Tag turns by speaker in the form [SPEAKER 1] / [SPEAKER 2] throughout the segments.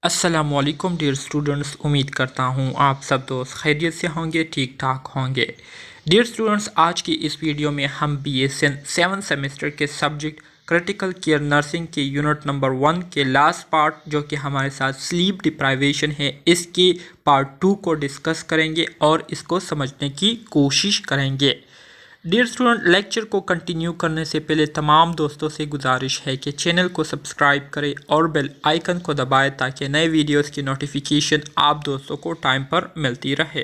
[SPEAKER 1] अस्सलामुअलैकुम dear students, उम्मीद करता हूँ आप सब दोस्त खैरियत से होंगे, ठीक ठाक होंगे। डियर स्टूडेंट्स, आज की इस वीडियो में हम BSN 7th सेमेस्टर के सब्जेक्ट क्रिटिकल केयर नर्सिंग के यूनिट नंबर 1 के लास्ट पार्ट जो कि हमारे साथ स्लीप डिप्राइवेशन है, इसके पार्ट 2 को डिस्कस करेंगे और इसको समझने की कोशिश करेंगे। डियर स्टूडेंट, लेक्चर को कंटिन्यू करने से पहले तमाम दोस्तों से गुजारिश है कि चैनल को सब्सक्राइब करें और बेल आइकन को दबाएं ताकि नए वीडियोस की नोटिफिकेशन आप दोस्तों को टाइम पर मिलती रहे।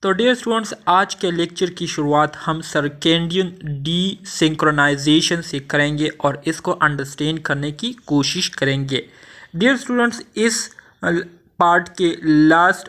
[SPEAKER 1] तो डियर स्टूडेंट्स, आज के लेक्चर की शुरुआत हम सर्केडियन डीसिंक्रोनाइजेशन से करेंगे और इसको अंडरस्टैंड करने की कोशिश करेंगे। डियर स्टूडेंट्स, इस पार्ट के लास्ट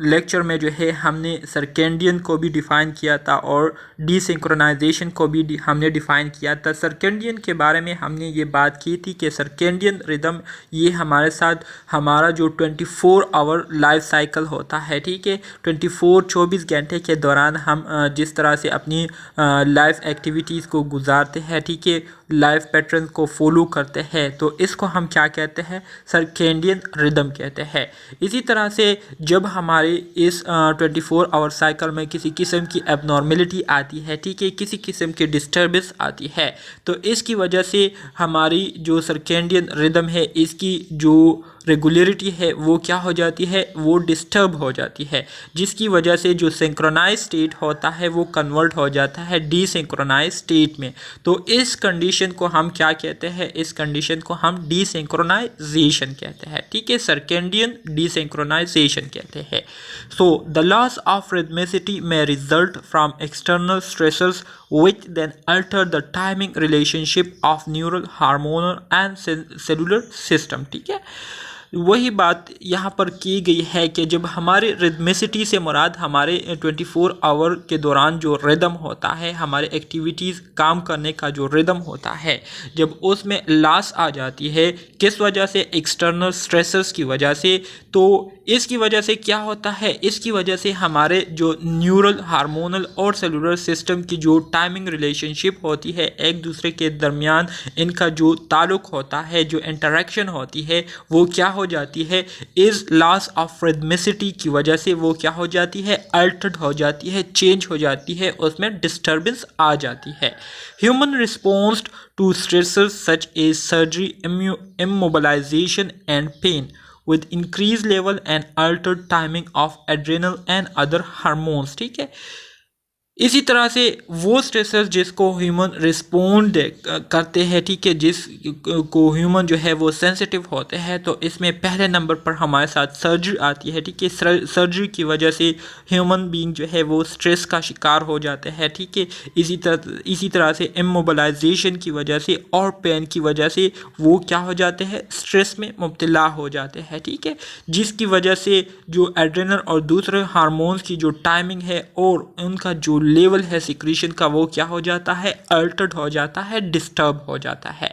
[SPEAKER 1] लेक्चर में जो है हमने सर्केडियन को भी डिफ़ाइन किया था और डीसिंक्रोनाइजेशन को भी हमने डिफ़ाइन किया था। सर्केडियन के बारे में हमने ये बात की थी कि सर्केडियन रिदम ये हमारे साथ हमारा जो 24 आवर लाइफ साइकिल होता है, ठीक है, 24 घंटे के दौरान हम जिस तरह से अपनी लाइफ एक्टिविटीज़ को गुजारते हैं, ठीक है, लाइफ पैटर्न को फॉलो करते हैं, तो इसको हम क्या कहते हैं? सर्केडियन रिदम कहते हैं। इसी तरह से जब हमारे इस 24 आवर साइकिल में किसी किस्म की एबनॉर्मेलिटी आती है, ठीक है, किसी किस्म की डिस्टर्बेंस आती है, तो इसकी वजह से हमारी जो सर्केडियन रिदम है, इसकी जो रेगुलरिटी है वो क्या हो जाती है? वो डिस्टर्ब हो जाती है, जिसकी वजह से जो सिंक्रोनाइज स्टेट होता है वो कन्वर्ट हो जाता है डीसिंक्रोनाइज स्टेट में। तो इस कंडीशन को हम क्या कहते हैं? इस कंडीशन को हम डीसिंक्रोनाइजेशन कहते हैं, ठीक है, सर्केडियन डीसिंक्रोनाइजेशन कहते हैं। So the loss of rhythmicity may result from external stressors which then alter the timing relationship of neural, hormonal and cellular system, ठीक है। वही बात यहाँ पर की गई है कि जब हमारे रिदमिसिटी से मुराद हमारे 24 आवर के दौरान जो रिदम होता है, हमारे एक्टिविटीज़ काम करने का जो रिदम होता है, जब उसमें लॉस आ जाती है, किस वजह से? एक्सटर्नल स्ट्रेसेस की वजह से। तो इसकी वजह से क्या होता है? इसकी वजह से हमारे जो न्यूरल, हार्मोनल और सेलुलर सिस्टम की जो टाइमिंग रिलेशनशिप होती है, एक दूसरे के दरमियान इनका जो ताल्लुक़ होता है, जो इंटरेक्शन होती है, वो क्या हो जाती है? इस लॉस ऑफ रिदमिसिटी की वजह से वो क्या हो जाती है? अल्टर्ड हो जाती है, चेंज हो जाती है, उसमें डिस्टर्बेंस आ जाती है। Human response to stressors such as surgery, immobilization and pain with increased level and altered timing of adrenal and other hormones, ठीक है। इसी तरह से वो स्ट्रेसर्स जिसको ह्यूमन रिस्पोंड करते हैं, ठीक है, जिस को ह्यूमन जो है वो सेंसिटिव होते हैं, तो इसमें पहले नंबर पर हमारे साथ सर्जरी आती है, ठीक है। सर्जरी की वजह से ह्यूमन बीइंग जो है वो स्ट्रेस का शिकार हो जाते हैं, ठीक है। इसी तरह से इमोबिलाइजेशन की वजह से और पेन की वजह से वो क्या हो जाते हैं? स्ट्रेस में मुब्तला हो जाते हैं, ठीक है, जिसकी वजह से जो एड्रेनल और दूसरे हार्मोन्स की जो टाइमिंग है और उनका जो लेवल है सिक्रीशन का, वो क्या हो जाता है? अल्टर्ड हो जाता है, डिस्टर्ब हो जाता है।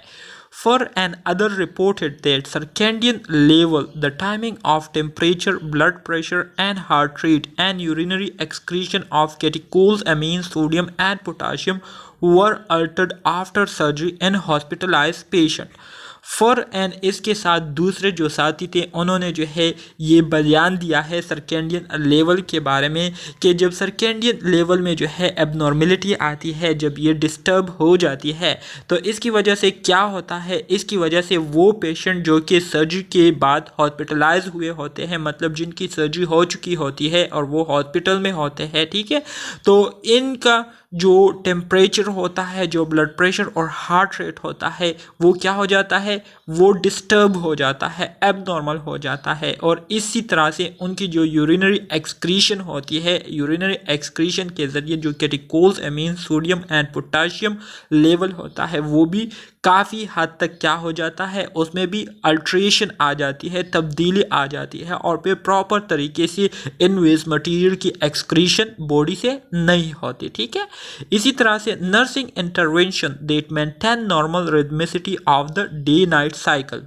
[SPEAKER 1] For an other reported that circadian level, the timing of temperature, blood pressure and heart rate and urinary excretion of catechols, amines, sodium and potassium were altered after surgery in hospitalized patient. For an इसके साथ दूसरे जो साथी थे उन्होंने जो है ये बयान दिया है सर्केडियन लेवल के बारे में कि जब सर्केडियन लेवल में जो है एबनॉर्मेलिटी आती है, जब ये डिस्टर्ब हो जाती है, तो इसकी वजह से क्या होता है? इसकी वजह से वो पेशेंट जो कि सर्जरी के बाद हॉस्पिटलाइज हुए होते हैं, मतलब जिनकी सर्जरी हो चुकी होती है और वो हॉस्पिटल में होते हैं, ठीक है, तो इनका जो टेम्परेचर होता है, जो ब्लड प्रेशर और हार्ट रेट होता है, वो क्या हो जाता है? वो डिस्टर्ब हो जाता है, एबनॉर्मल हो जाता है। और इसी तरह से उनकी जो यूरिनरी एक्सक्रीशन होती है, यूरिनरी एक्सक्रीशन के ज़रिए जो catechols, amines, sodium and potassium level होता है, वो भी काफ़ी हद तक क्या हो जाता है? उसमें भी अल्ट्रेशन आ जाती है, तब्दीली आ जाती है और फिर प्रॉपर तरीके से इन वेस्ट मटीरियल की एक्सक्रीशन बॉडी से नहीं होती, ठीक है। इसी तरह से nursing intervention that maintain normal rhythmicity of the day night cycle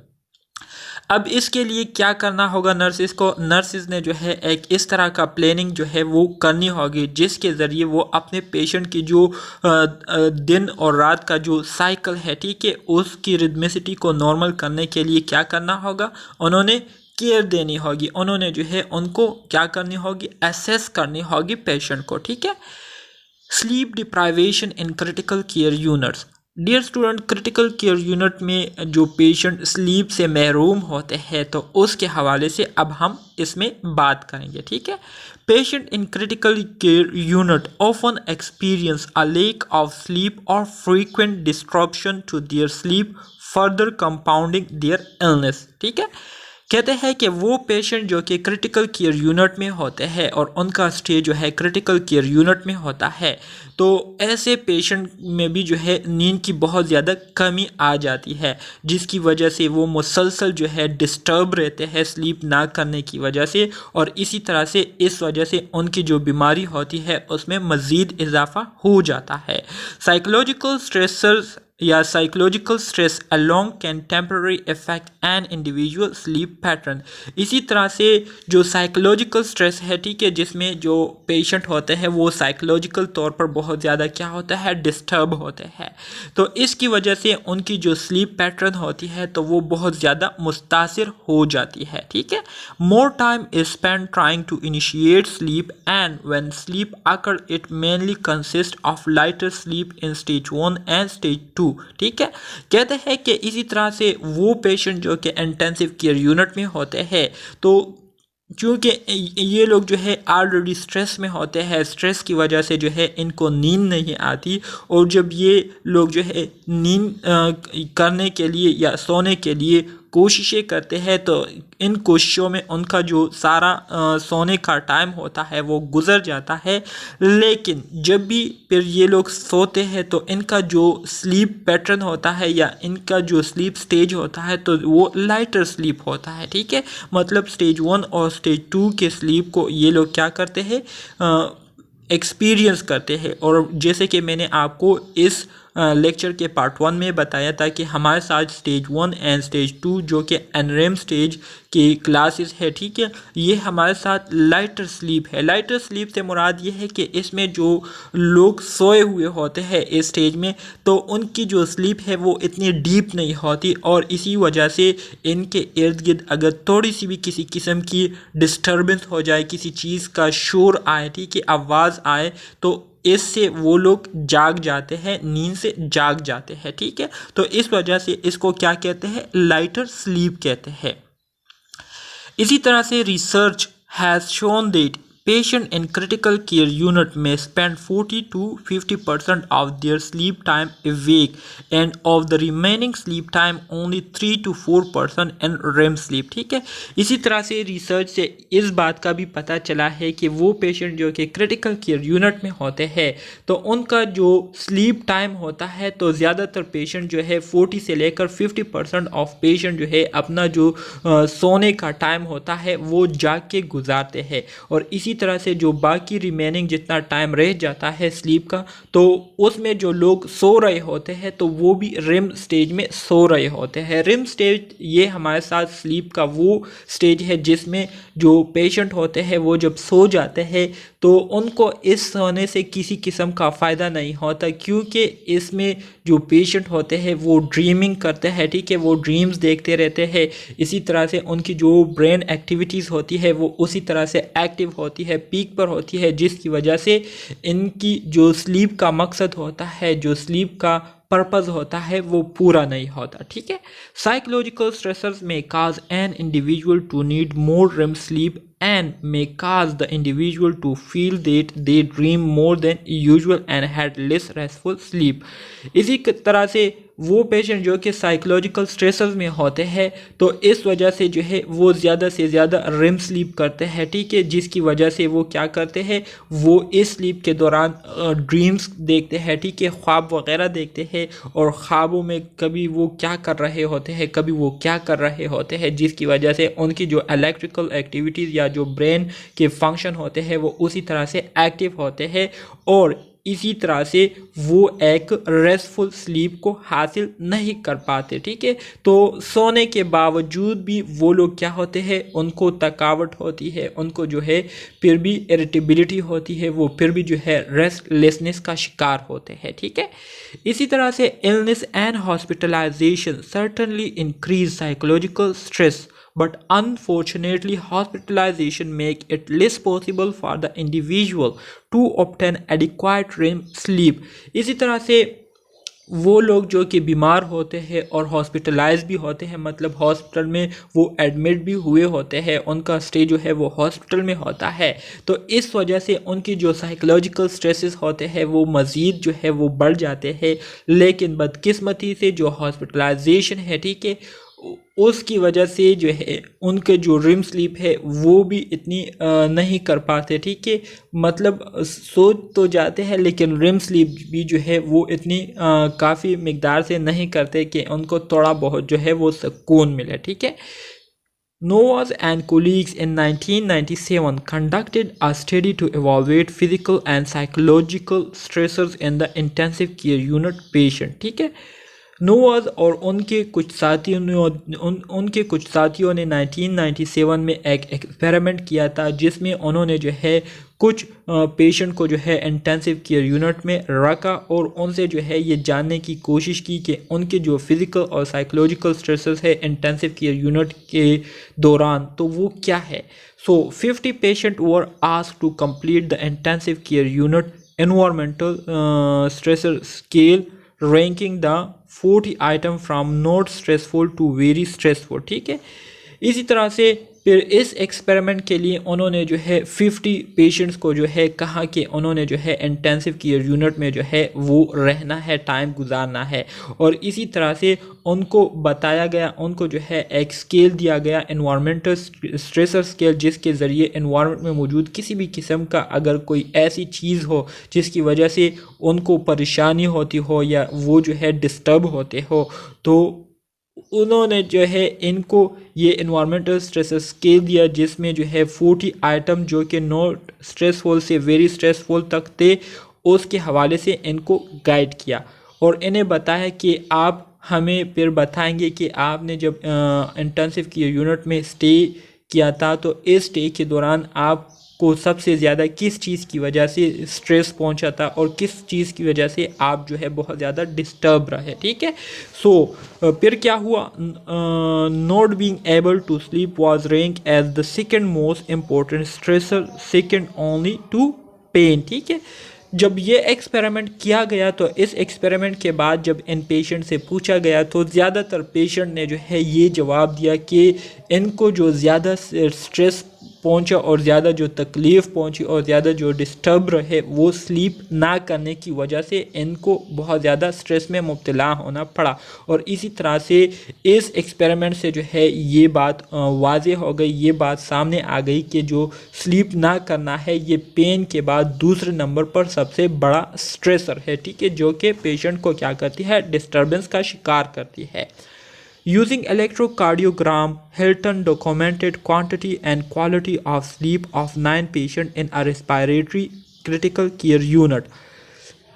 [SPEAKER 1] अब इसके लिए क्या करना होगा नर्सिस ने जो है एक इस तरह का प्लानिंग जो है वो करनी होगी, जिसके ज़रिए वो अपने पेशेंट की जो दिन और रात का जो साइकिल है, ठीक है, उसकी रिदमिसिटी को नॉर्मल करने के लिए क्या करना होगा, उन्होंने केयर देनी होगी, उन्होंने जो है उनको क्या करनी होगी, एसेस करनी होगी पेशेंट को, ठीक है। Sleep deprivation in critical care units. Dear student, critical care unit में जो पेशेंट स्लीप से महरूम होते हैं तो उसके हवाले से अब हम इसमें बात करेंगे, ठीक है। Patient in critical care unit often experience a lack of sleep और frequent disruption to their sleep further compounding their illness, ठीक है। कहते हैं कि वो पेशेंट जो कि क्रिटिकल केयर यूनिट में होते हैं और उनका स्टे जो है क्रिटिकल केयर यूनिट में होता है, तो ऐसे पेशेंट में भी जो है नींद की बहुत ज़्यादा कमी आ जाती है, जिसकी वजह से वो मुसलसल जो है डिस्टर्ब रहते हैं स्लीप ना करने की वजह से, और इसी तरह से इस वजह से उनकी जो बीमारी होती है उसमें मज़ीद इजाफा हो जाता है। साइकोलॉजिकल स्ट्रेसर्स या psychological stress along can temporary effect an individual sleep pattern. इसी तरह से जो साइकोलॉजिकल स्ट्रेस है, ठीक है, जिसमें जो पेशेंट होते हैं वो साइकोलॉजिकल तौर पर बहुत ज़्यादा क्या होता है, डिस्टर्ब होते हैं, तो इसकी वजह से उनकी जो स्लीप पैटर्न होती है तो वो बहुत ज़्यादा मुतासिर हो जाती है, ठीक है। More time is spend trying to initiate sleep and when sleep occur it mainly consist of lighter sleep in stage 1 and stage 2, ठीक है। कहते हैं कि इसी तरह से वो पेशेंट जो कि इंटेंसिव केयर यूनिट में होते हैं, तो क्योंकि ये लोग जो है ऑलरेडी स्ट्रेस में होते हैं, स्ट्रेस की वजह से जो है इनको नींद नहीं आती, और जब ये लोग जो है नींद करने के लिए या सोने के लिए कोशिशें करते हैं तो इन कोशिशों में उनका जो सारा सोने का टाइम होता है वो गुजर जाता है। लेकिन जब भी फिर ये लोग सोते हैं तो इनका जो स्लीप पैटर्न होता है या इनका जो स्लीप स्टेज होता है तो वो लाइटर स्लीप होता है, ठीक है। मतलब स्टेज 1 और स्टेज 2 के स्लीप को ये लोग क्या करते हैं, एक्सपीरियंस करते हैं। और जैसे कि मैंने आपको इस लेक्चर के पार्ट 1 में बताया था कि हमारे साथ स्टेज 1 एंड स्टेज 2 जो कि एनरेम स्टेज की क्लासेस है, ठीक है, ये हमारे साथ लाइटर स्लीप है। लाइटर स्लीप से मुराद ये है कि इसमें जो लोग सोए हुए होते हैं इस स्टेज में तो उनकी जो स्लीप है वो इतनी डीप नहीं होती, और इसी वजह से इनके इर्द गिर्द अगर थोड़ी सी भी किसी किस्म की डिस्टर्बेंस हो जाए, किसी चीज़ का शोर आए, ठीक है, आवाज़ आए, तो इससे वो लोग जाग जाते हैं, नींद से जाग जाते हैं, ठीक है। तो इस वजह से इसको क्या कहते हैं, लाइटर स्लीप कहते हैं। इसी तरह से research has shown that patient in critical care unit may spend 40 to 50% of their sleep time awake and of the remaining sleep time only 3 to 4% in REM sleep, ठीक है। इसी तरह से रिसर्च से इस बात का भी पता चला है कि वो पेशेंट जो कि क्रिटिकल केयर यूनिट में होते हैं तो उनका जो स्लीप टाइम होता है तो ज़्यादातर पेशेंट जो है 40 से लेकर 50% ऑफ पेशेंट जो है अपना जो सोने का टाइम होता है वो जाग के गुजारते हैं, और इसी तरह से जो बाकी रिमेनिंग जितना टाइम रह जाता है स्लीप का तो उसमें जो लोग सो रहे होते हैं तो वो भी रिम स्टेज में सो रहे होते हैं। रिम स्टेज ये हमारे साथ स्लीप का वो स्टेज है जिसमें जो पेशेंट होते हैं वो जब सो जाते हैं तो उनको इस सोने से किसी किस्म का फ़ायदा नहीं होता, क्योंकि इसमें जो पेशेंट होते हैं वो ड्रीमिंग करते हैं, ठीक है, वो ड्रीम्स देखते रहते हैं। इसी तरह से उनकी जो ब्रेन एक्टिविटीज़ होती है वो उसी तरह से एक्टिव होती है, पीक पर होती है, जिसकी वजह से इनकी जो स्लीप का मकसद होता है, जो स्लीप का पर्पस होता है वो पूरा नहीं होता, ठीक है। Psychological stressors may cause an individual to need more REM sleep and may cause the individual to feel that they dream more than usual and had less restful sleep। इसी तरह से वो पेशेंट जो कि साइकोलॉजिकल स्ट्रेसर्स में होते हैं तो इस वजह से जो है वो ज़्यादा से ज़्यादा रेम स्लीप करते हैं, ठीक है, जिसकी वजह से वो क्या करते हैं, वो इस स्लीप के दौरान ड्रीम्स देखते हैं, ठीक है, ख्वाब वगैरह देखते हैं, और ख्वाबों में कभी वो क्या कर रहे होते हैं, कभी वो क्या कर रहे होते हैं, जिसकी वजह से उनकी जो इलेक्ट्रिकल एक्टिविटीज़ या जो ब्रेन के फंक्शन होते हैं वो उसी तरह से एक्टिव होते हैं। और इसी तरह से वो एक रेस्टफुल स्लीप को हासिल नहीं कर पाते। ठीक है, तो सोने के बावजूद भी वो लोग क्या होते हैं, उनको थकावट होती है, उनको जो है फिर भी इरिटेबिलिटी होती है, वो फिर भी जो है रेस्टलेसनेस का शिकार होते हैं। ठीक है, इसी तरह से illness and hospitalisation certainly increase psychological stress, but unfortunately hospitalization make it less possible for the individual to obtain adequate REM sleep। इसी तरह से वो लोग जो कि बीमार होते हैं और हॉस्पिटलाइज भी होते हैं, मतलब हॉस्पिटल में वो एडमिट भी हुए होते हैं, उनका स्टे जो है वो हॉस्पिटल में होता है, तो इस वजह से उनकी जो साइकोलॉजिकल स्ट्रेसेस होते हैं वो मज़ीद जो है वो बढ़ जाते हैं। लेकिन बदकिस्मती से जो हॉस्पिटलाइजेशन है, ठीक है, उसकी वजह से जो है उनके जो रिम स्लीप है वो भी इतनी नहीं कर पाते। ठीक है, मतलब सो तो जाते हैं लेकिन रिम स्लीप भी जो है वो इतनी काफ़ी मिकदार से नहीं करते कि उनको थोड़ा बहुत जो है वो सुकून मिले। ठीक है, Noah and colleagues in 1997 conducted a study to evaluate physical and psychological stressors in the intensive care unit patient। ठीक है, नोवाज और उनके कुछ साथियों ने 1997 में एक एक्सपेरिमेंट किया था, जिसमें उन्होंने जो है कुछ पेशेंट को जो है इंटेंसिव केयर यूनिट में रखा और उनसे जो है ये जानने की कोशिश की कि उनके जो फिज़िकल और साइकोलॉजिकल स्ट्रेसेस है इंटेंसिव केयर यूनिट के दौरान तो वो क्या है। So 50 patient were asked to complete the intensive care unit environmental stressor scale ranking the 40 item from not stressful to very stressful. ठीक है, इसी तरह से फिर इस एक्सपेरिमेंट के लिए उन्होंने जो है 50 पेशेंट्स को जो है कहा कि उन्होंने जो है इंटेंसिव केयर यूनिट में जो है वो रहना है, टाइम गुजारना है, और इसी तरह से उनको बताया गया, उनको जो है एक स्केल दिया गया एनवायरमेंटल स्ट्रेसर स्केल, जिसके ज़रिए एनवायरमेंट में मौजूद किसी भी किस्म का अगर कोई ऐसी चीज़ हो जिसकी वजह से उनको परेशानी होती हो या वो जो है डिस्टर्ब होते हो, तो उन्होंने जो है इनको ये इन्वायरमेंटल स्ट्रेस स्केल दिया, जिसमें जो है 40 आइटम जो कि नॉट स्ट्रेसफुल से वेरी स्ट्रेसफुल तक थे, उसके हवाले से इनको गाइड किया और इन्हें बताया कि आप हमें फिर बताएंगे कि आपने जब इंटेंसिव केयर यूनिट में स्टे किया था तो इस स्टे के दौरान आपको सबसे ज़्यादा किस चीज़ की वजह से स्ट्रेस पहुंचा था और किस चीज़ की वजह से आप जो है बहुत ज़्यादा डिस्टर्ब रहे। ठीक है, सो फिर क्या हुआ, not being able to sleep was rank as the second most important stressor, second only to pain. ठीक है, जब ये एक्सपेरिमेंट किया गया तो इस एक्सपेरिमेंट के बाद जब इन पेशेंट से पूछा गया तो ज़्यादातर पेशेंट ने जो है ये जवाब दिया कि इनको जो ज़्यादा स्ट्रेस पहुंचा और ज़्यादा जो तकलीफ़ पहुंची और ज़्यादा जो डिस्टर्ब रहे वो स्लीप ना करने की वजह से इनको बहुत ज़्यादा स्ट्रेस में मुब्तला होना पड़ा। और इसी तरह से इस एक्सपेरिमेंट से जो है ये बात वाज़े हो गई, ये बात सामने आ गई कि जो स्लीप ना करना है ये पेन के बाद दूसरे नंबर पर सबसे बड़ा स्ट्रेसर है। ठीक है, जो कि पेशेंट को क्या करती है, डिस्टर्बेंस का शिकार करती है। Using electrocardiogram, Hilton documented quantity and quality of sleep of 9 patients in a respiratory critical care unit.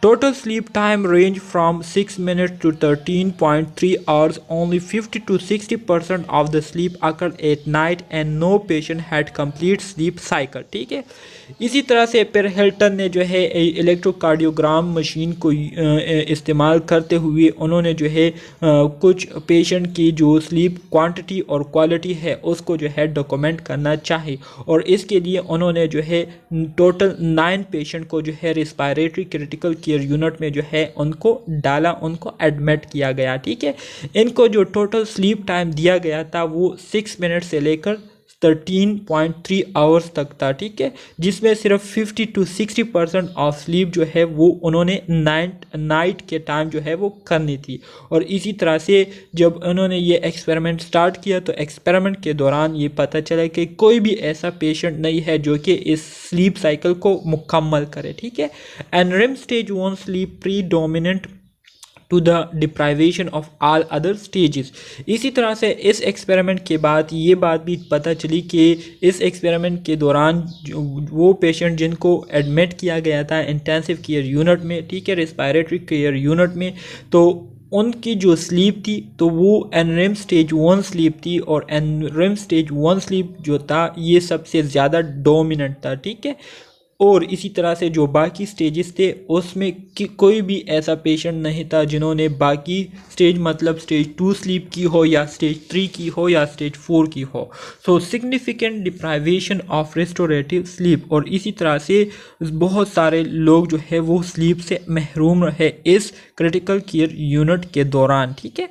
[SPEAKER 1] Total sleep time ranged from 6 minutes to 13.3 hours. Only 50 to 60% of the sleep occurred at night and no patient had complete sleep cycle। ठीक है, इसी तरह से फिर Hilton ने जो है electrocardiogram machine को इस्तेमाल करते हुए उन्होंने जो है कुछ पेशेंट की जो स्लीप क्वांटिटी और क्वालिटी है उसको जो है डॉक्यूमेंट करना चाहिए, और इसके लिए उन्होंने जो है टोटल 9 पेशेंट को जो है रिस्पायरेटरी क्रिटिकल केयर यूनिट में जो है उनको डाला, उनको एडमिट किया गया। ठीक है, इनको जो टोटल स्लीप टाइम दिया गया था वो 6 मिनट से लेकर 13.3 आवर्स तक था। ठीक है, जिसमें सिर्फ 50 to 60% ऑफ स्लीप जो है वो उन्होंने नाइट के टाइम जो है वो करनी थी। और इसी तरह से जब उन्होंने ये एक्सपेरिमेंट स्टार्ट किया तो एक्सपेरिमेंट के दौरान ये पता चला कि कोई भी ऐसा पेशेंट नहीं है जो कि इस स्लीप साइकिल को मुकम्मल करे। ठीक है, and REM stage 1 sleep predominant to the deprivation of all other stages. इसी तरह से इस एक्सपेरिमेंट के बाद ये बात भी पता चली कि इस एक्सपेरिमेंट के दौरान वो पेशेंट जिनको एडमिट किया गया था इंटेंसिव केयर यूनिट में, ठीक है, रेस्पिरेटरी केयर यूनिट में, तो उनकी जो स्लीप थी तो वो एनरेम स्टेज 1 स्लीप थी, और एनरेम स्टेज 1 स्लीप जो था ये सबसे ज़्यादा डोमिनेंट था, ठीक है। और इसी तरह से जो बाकी स्टेजेस थे उसमें कोई भी ऐसा पेशेंट नहीं था जिन्होंने बाकी स्टेज मतलब स्टेज 2 स्लीप की हो या स्टेज 3 की हो या स्टेज 4 की हो। सो significant deprivation of restorative sleep, और इसी तरह से बहुत सारे लोग जो है वो स्लीप से महरूम रहे इस क्रिटिकल केयर यूनिट के दौरान, ठीक है,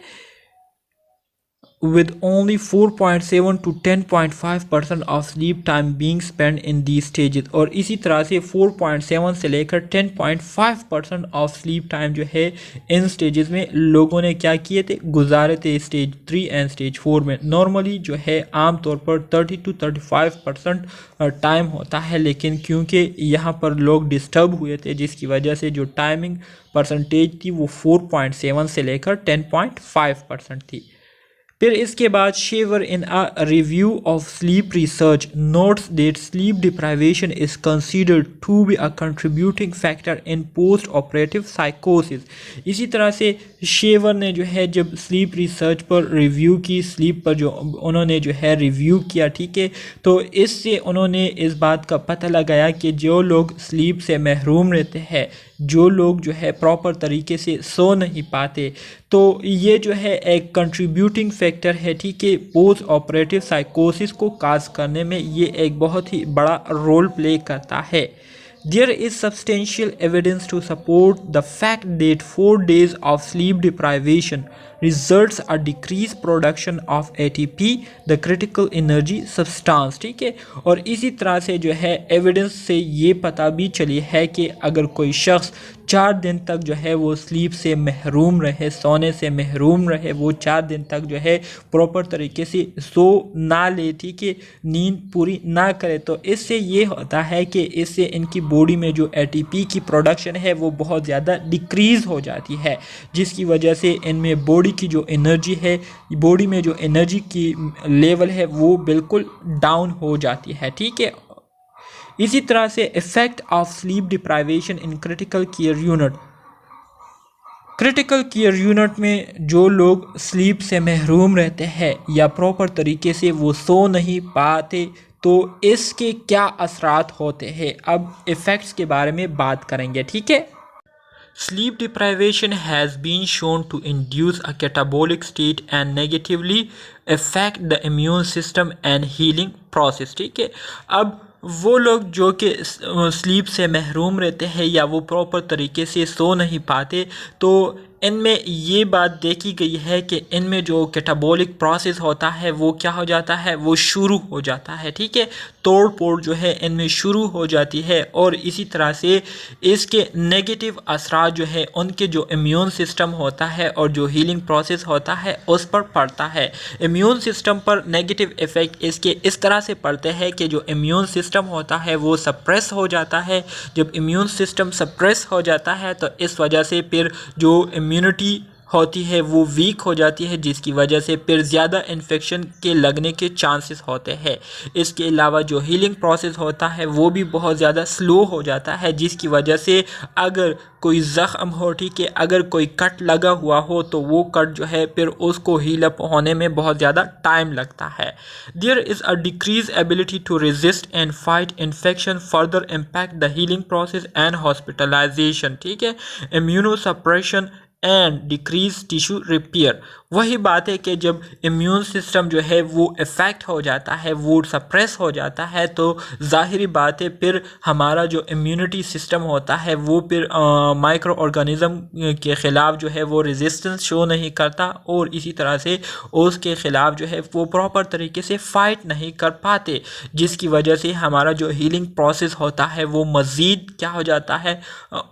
[SPEAKER 1] with only 4.7 to 10.5% of sleep time being spent in these stages। और इसी तरह से 4.7 से लेकर 10.5% ऑफ स्लीप टाइम जो है इन स्टेजेस में लोगों ने क्या किए थे, गुजारे थे स्टेज 3 एंड स्टेज 4 में। नॉर्मली जो है आमतौर पर 30 to 35% टाइम होता है, लेकिन क्योंकि यहाँ पर लोग डिस्टर्ब हुए थे जिसकी वजह से जो टाइमिंग परसेंटेज थी वो 4.7 से लेकर 10.5% थी। फिर इसके बाद Shaver in a review of sleep research notes that sleep deprivation is considered to be a contributing factor in post operative साइकोसिस। इसी तरह से शेवर ने जो है जब स्लीप रिसर्च पर रिव्यू की, स्लीप पर जो उन्होंने जो है रिव्यू किया, ठीक है, तो इससे उन्होंने इस बात का पता लगाया कि जो लोग स्लीप से महरूम रहते हैं, जो लोग जो है प्रॉपर तरीके से सो नहीं पाते, तो ये जो है एक कंट्रीब्यूटिंग फैक्टर है, ठीक है, पोस्ट ऑपरेटिव साइकोसिस को काज करने में ये एक बहुत ही बड़ा रोल प्ले करता है। There is substantial evidence to support the fact that 4 days of sleep deprivation results a decreased production of ATP, the critical energy substance, ठीक है। और इसी तरह से जो है एविडेंस से ये पता भी चली है कि अगर कोई शख्स 4 दिन तक जो है वो स्लीप से महरूम रहे, सोने से महरूम रहे, वो 4 दिन तक जो है प्रॉपर तरीके से सो ना ले, ठीक है, नींद पूरी ना करे, तो इससे ये होता है कि इससे इनकी बॉडी में जो एटीपी की प्रोडक्शन है वो बहुत ज़्यादा डिक्रीज़ हो जाती है, जिसकी वजह से इनमें बॉडी की जो एनर्जी है, बॉडी में जो एनर्जी की लेवल है वो बिल्कुल डाउन हो जाती है, ठीक है। इसी तरह से effect of sleep deprivation in critical care unit. Critical care unit में जो लोग स्लीप से महरूम रहते हैं या प्रॉपर तरीके से वो सो नहीं पाते, तो इसके क्या असरात होते हैं, अब इफ़ेक्ट्स के बारे में बात करेंगे, ठीक है। Sleep deprivation has been shown to induce a catabolic state and negatively affect the immune system and healing process, ठीक है। अब वो लोग जो कि स्लीप से महरूम रहते हैं या वो प्रॉपर तरीके से सो नहीं पाते, तो इनमें ये बात देखी गई है कि इनमें जो कैटाबॉलिक प्रोसेस होता है वो क्या हो जाता है, वो शुरू हो जाता है, ठीक है, तोड़ फोड़ जो है इनमें शुरू हो जाती है, और इसी तरह से इसके नेगेटिव असरात जो है उनके जो इम्यून सिस्टम होता है और जो हीलिंग प्रोसेस होता है उस पर पड़ता है। इम्यून सिस्टम पर नेगेटिव इफ़ेक्ट इसके इस तरह से पड़ते हैं कि जो इम्यून सिस्टम होता है वो सप्रेस हो जाता है। जब इम्यून सिस्टम सप्रेस हो जाता है तो इस वजह से फिर जो इम्यूनिटी होती है वो वीक हो जाती है, जिसकी वजह से फिर ज़्यादा इन्फेक्शन के लगने के चांसेस होते हैं। इसके अलावा जो हीलिंग प्रोसेस होता है वो भी बहुत ज़्यादा स्लो हो जाता है, जिसकी वजह से अगर कोई ज़ख़म हो, ठीक है, अगर कोई कट लगा हुआ हो तो वो कट जो है फिर उसको हील अप होने में बहुत ज़्यादा टाइम लगता है। There is a decrease ability to resist and fight infection further impact the healing process and hospitalisation, ठीक है, immunosuppression and decrease tissue repair. वही बात है कि जब इम्यून सिस्टम जो है वो इफ़ेक्ट हो जाता है, वो सप्रेस हो जाता है, तो ज़ाहिरी बात है फिर हमारा जो इम्यूनिटी सिस्टम होता है वो फिर माइक्रो ऑर्गेनिज़म के ख़िलाफ़ जो है वो रेजिस्टेंस शो नहीं करता, और इसी तरह से उसके ख़िलाफ़ जो है वो प्रॉपर तरीके से फ़ाइट नहीं कर पाते, जिसकी वजह से हमारा जो हीलिंग प्रोसेस होता है वो मज़ीद क्या हो जाता है,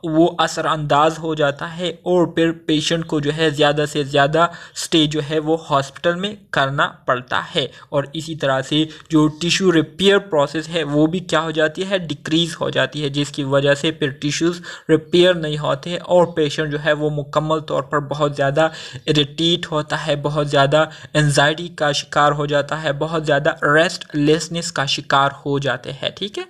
[SPEAKER 1] वो असरानंदाज हो जाता है, और फिर पेशेंट को जो है ज़्यादा से ज़्यादा स्टे जो है वो हॉस्पिटल में करना पड़ता है। और इसी तरह से जो टिश्यू रिपेयर प्रोसेस है वो भी क्या हो जाती है, डिक्रीज़ हो जाती है, जिसकी वजह से फिर टिश्यूज़ रिपेयर नहीं होते और पेशेंट जो है वो मुकम्मल तौर पर बहुत ज़्यादा इरिटेट होता है, बहुत ज़्यादा एंजाइटी का शिकार हो जाता है, बहुत ज़्यादा रेस्टलेसनेस का शिकार हो जाते हैं। ठीक है।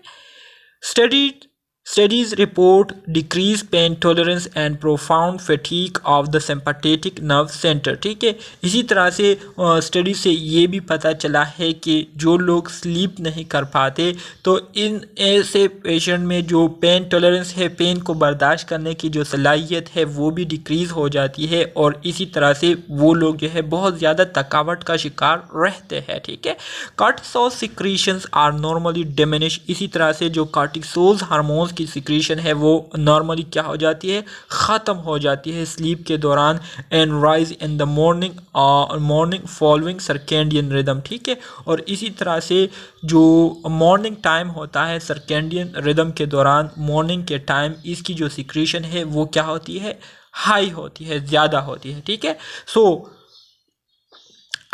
[SPEAKER 1] Studies report decreased pain tolerance and profound fatigue of the sympathetic nerve center। ठीक है। इसी तरह से स्टडी से ये भी पता चला है कि जो लोग स्लीप नहीं कर पाते तो इन ऐसे पेशेंट में जो पेन टॉलरेंस है, पेन को बर्दाश्त करने की जो सलाहियत है वो भी डिक्रीज़ हो जाती है और इसी तरह से वो लोग जो है बहुत ज़्यादा थकावट का शिकार रहते हैं। ठीक है। Cortisol secretions are normally diminish. इसी तरह से जो कॉर्टिसोल हार्मोन्स की सिक्रीशन है वो नॉर्मली क्या हो जाती है, ख़त्म हो जाती है स्लीप के दौरान। And rise in the morning following circadian rhythm. ठीक है। और इसी तरह से जो मॉर्निंग टाइम होता है सर्केडियन रिदम के दौरान, मॉर्निंग के टाइम इसकी जो सिक्रीशन है वो क्या होती है, हाई होती है, ज़्यादा होती है। ठीक है।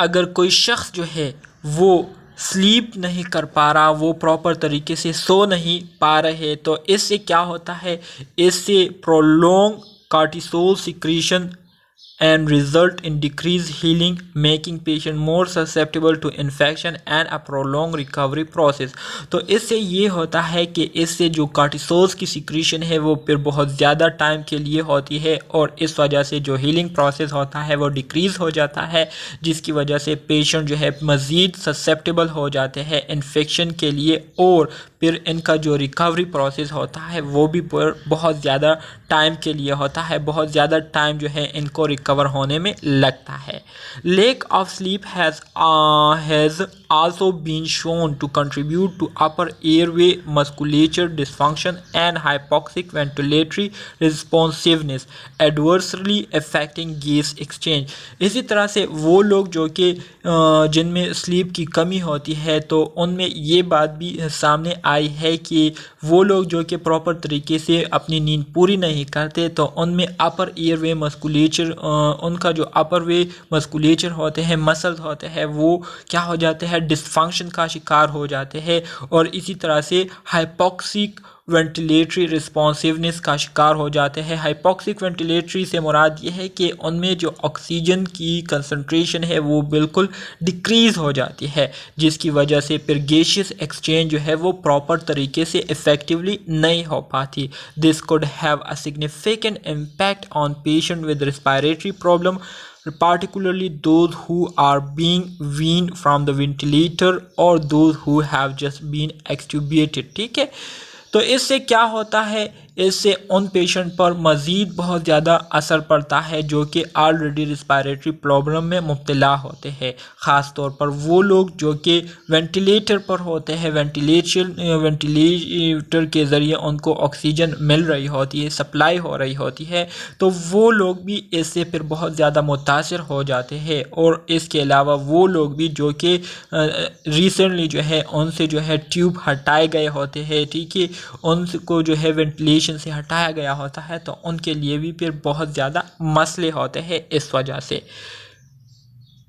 [SPEAKER 1] अगर कोई शख्स जो है वो स्लीप नहीं कर पा रहा, वो प्रॉपर तरीके से सो नहीं पा रहे, तो इससे क्या होता है, इससे prolong cortisol secretion and result in decreased healing, making patient more susceptible to infection and a prolonged recovery process। तो इससे ये होता है कि इससे जो कार्टिसोल्स की सिक्रीशन है वो फिर बहुत ज़्यादा टाइम के लिए होती है और इस वजह से जो हीलिंग प्रोसेस होता है वो डिक्रीज़ हो जाता है, जिसकी वजह से पेशेंट जो है मज़ीद ससेप्टेबल हो जाते हैं इन्फेक्शन के लिए और फिर इनका जो रिकवरी प्रोसेस होता है वो भी बहुत ज़्यादा टाइम के लिए होता है, बहुत ज़्यादा टाइम जो है इनको रिकवर होने में लगता है। Lack of sleep has also been shown to contribute to upper airway musculature dysfunction and hypoxic ventilatory responsiveness, adversely affecting gas exchange। इसी तरह से वो लोग जो कि जिनमें स्लीप की कमी होती है तो उनमें ये बात भी सामने आई है कि वो लोग जो कि प्रॉपर तरीके से अपनी नींद पूरी नहीं करते तो उनमें अपर एयरवे मस्कुलेचर, उनका जो अपर वे मस्कुलेचर होते हैं, मसल्स होते हैं, वो क्या हो जाते हैं, डिसफंक्शन का शिकार हो जाते हैं और इसी तरह से हाइपोक्सिक वेंटिलेटरी रिस्पॉन्सिवनेस का शिकार हो जाते हैं। हाइपोक्सिक वेंटिलेटरी से मुराद ये है कि उनमें जो ऑक्सीजन की कंसंट्रेशन है वो बिल्कुल डिक्रीज़ हो जाती है, जिसकी वजह से फिर गैसियस एक्सचेंज जो है वो प्रॉपर तरीके से इफ़ेक्टिवली नहीं हो पाती। This could have a significant impact on patient with respiratory problem, particularly those who are being weaned from the ventilator or those who have just been extubated। ठीक है। तो इससे क्या होता है, इससे उन पेशेंट पर मज़ीद बहुत ज़्यादा असर पड़ता है जो कि ऑलरेडी रिस्पायरेटरी प्रॉब्लम में मुब्तला होते हैं। ख़ास तौर पर वो लोग जो कि वेंटिलेटर पर होते हैं, वेंटिलेटर के ज़रिए उनको ऑक्सीजन मिल रही होती है, सप्लाई हो रही होती है, तो वो लोग भी इससे फिर बहुत ज़्यादा मुतासिर हो जाते हैं। और इसके अलावा वो लोग भी जो कि रिसेंटली जो है उनसे जो है ट्यूब हटाए गए होते हैं, ठीक है, उनको जो है वेंटिलेशन से हटाया गया होता है, तो उनके लिए भी फिर बहुत ज़्यादा मसले होते हैं इस वजह से।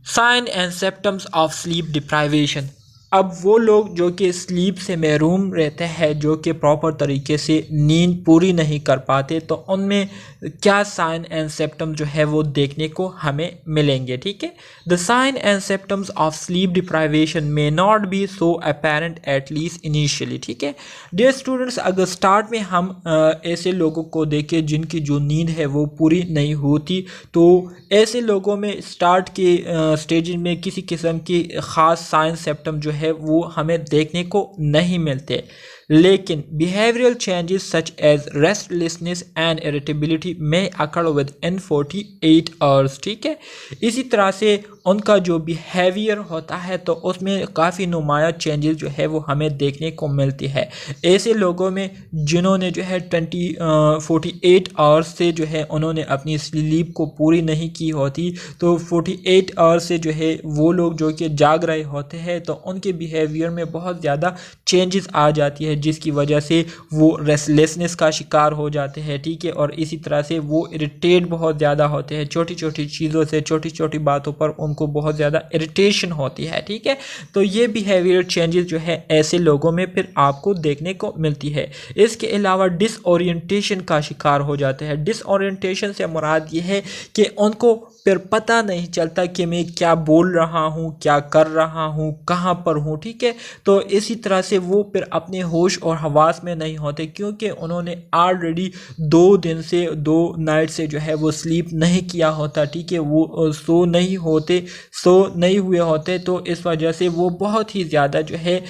[SPEAKER 1] Sign and symptoms of sleep deprivation. अब वो लोग जो कि स्लीप से महरूम रहते हैं, जो कि प्रॉपर तरीके से नींद पूरी नहीं कर पाते, तो उनमें क्या साइन एंड सिम्टम जो है वो देखने को हमें मिलेंगे। ठीक है। The sign and symptoms of sleep deprivation may not be so apparent at least initially. ठीक है। डियर स्टूडेंट्स, अगर स्टार्ट में हम ऐसे लोगों को देखें जिनकी जो नींद है वो पूरी नहीं होती, तो ऐसे लोगों में स्टार्ट के स्टेज में किसी किस्म की ख़ास साइन सिम्टम जो है वो हमें देखने को नहीं मिलते, लेकिन behavioural changes such as restlessness and irritability में अकर विद इन 48 आवर्स। ठीक है। इसी तरह से उनका जो बिहेवियर होता है तो उसमें काफ़ी नुमाया चेंजेस जो है वो हमें देखने को मिलती है। ऐसे लोगों में जिन्होंने जो है 48 आवर्स से जो है उन्होंने अपनी स्लीप को पूरी नहीं की होती, तो 48 आवर्स से जो है वो लोग जो कि जाग रहे होते हैं तो उनके बिहेवियर में बहुत ज़्यादा चेंजेस आ जाती है, हैं, जिसकी वजह से वो रेस्टलेसनेस का शिकार हो जाते हैं, ठीक है। और इसी तरह से वो इरिटेट बहुत ज़्यादा होते हैं, छोटी छोटी चीज़ों से, छोटी छोटी बातों पर उनको बहुत ज़्यादा इरिटेशन होती है, ठीक है। तो ये बिहेवियर चेंजेस जो है ऐसे लोगों में फिर आपको देखने को मिलती है। इसके अलावा डिसओरिएंटेशन का शिकार हो जाते हैं। डिसओरिएंटेशन से मुराद ये है कि उनको फिर पता नहीं चलता कि मैं क्या बोल रहा हूँ, क्या कर रहा हूँ, कहाँ पर हूँ, ठीक है। तो इसी तरह से वो फिर अपने होश और हवास में नहीं होते, क्योंकि उन्होंने ऑलरेडी 2 नाइट से जो है वो स्लीप नहीं किया होता, ठीक है। वो सो नहीं हुए होते, तो इस वजह से वो बहुत ही ज़्यादा जो है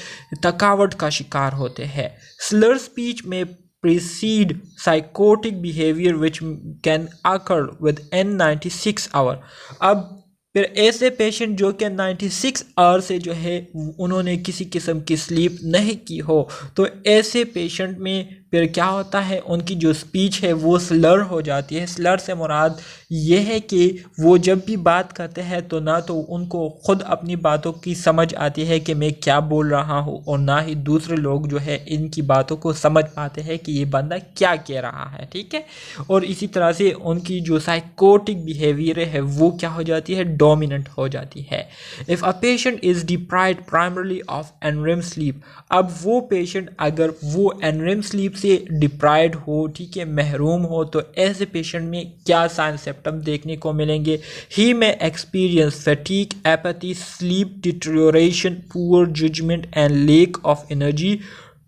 [SPEAKER 1] थकावट का शिकार होते हैं। स्लर स्पीच में precede psychotic behavior which can occur within 96 hour। अब फिर ऐसे पेशेंट जो कि 96 आवर से जो है उन्होंने किसी किस्म की स्लीप नहीं की हो, तो ऐसे पेशेंट में फिर क्या होता है, उनकी जो स्पीच है वो स्लर हो जाती है। स्लर से मुराद ये है कि वो जब भी बात करते हैं तो ना तो उनको ख़ुद अपनी बातों की समझ आती है कि मैं क्या बोल रहा हूँ, और ना ही दूसरे लोग जो है इनकी बातों को समझ पाते हैं कि ये बंदा क्या कह रहा है, ठीक है। और इसी तरह से उनकी जो साइकोटिक बिहेवियर है वो क्या हो जाती है, डोमिनेंट हो जाती है। If a patient is deprived primarily of NREM sleep, अब वो पेशेंट अगर वो एनरेम स्लीप से डिप्राइव्ड हो, ठीक है, महरूम हो, तो ऐसे पेशेंट में क्या साइन सिम्टम देखने को मिलेंगे। He may experience fatigue, apathy, sleep deterioration, poor judgement and lack of energy,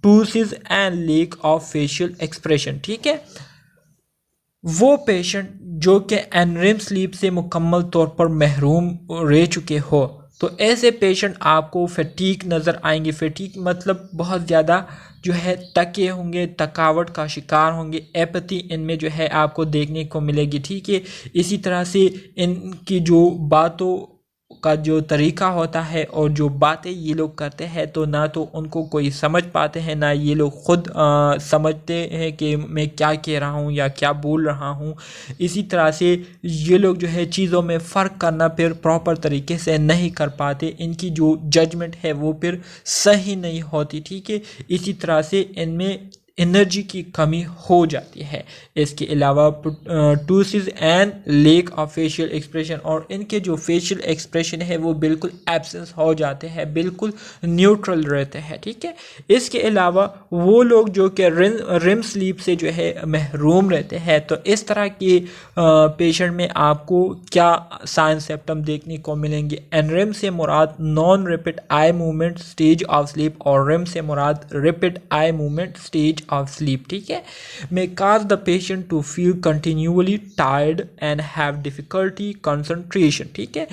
[SPEAKER 1] ptosis and lack of facial expression, ठीक है। वो पेशेंट जो कि एनरेम स्लीप से मुकम्मल तौर पर महरूम रह चुके हो, तो ऐसे पेशेंट आपको फटीक नज़र आएंगे। फटीक मतलब बहुत ज़्यादा जो है थके होंगे, थकावट का शिकार होंगे। एपैथी इनमें जो है आपको देखने को मिलेगी, ठीक है। इसी तरह से इनकी जो बातों का जो तरीका होता है और जो बातें ये लोग करते हैं, तो ना तो उनको कोई समझ पाते हैं, ना ये लोग खुद समझते हैं कि मैं क्या कह रहा हूँ या क्या बोल रहा हूँ। इसी तरह से ये लोग जो है चीज़ों में फ़र्क करना फिर प्रॉपर तरीके से नहीं कर पाते। इनकी जो जजमेंट है वो फिर सही नहीं होती, ठीक है। इसी तरह से इनमें एनर्जी की कमी हो जाती है। इसके अलावा ptosis and lack of facial expression, और इनके जो फेशियल एक्सप्रेशन है वो बिल्कुल एब्सेंस हो जाते हैं, बिल्कुल न्यूट्रल रहते हैं, ठीक है। इसके अलावा वो लोग जो कि रिम स्लीप से जो है महरूम रहते हैं, तो इस तरह के पेशेंट में आपको क्या साइन सिम्टम देखने को मिलेंगे। एनरेम से मुराद non rapid eye movement stage of sleep, और रिम से मुराद rapid eye movement stage of sleep, ठीक है। may cause the patient to feel continually tired and have difficulty concentration, ठीक है।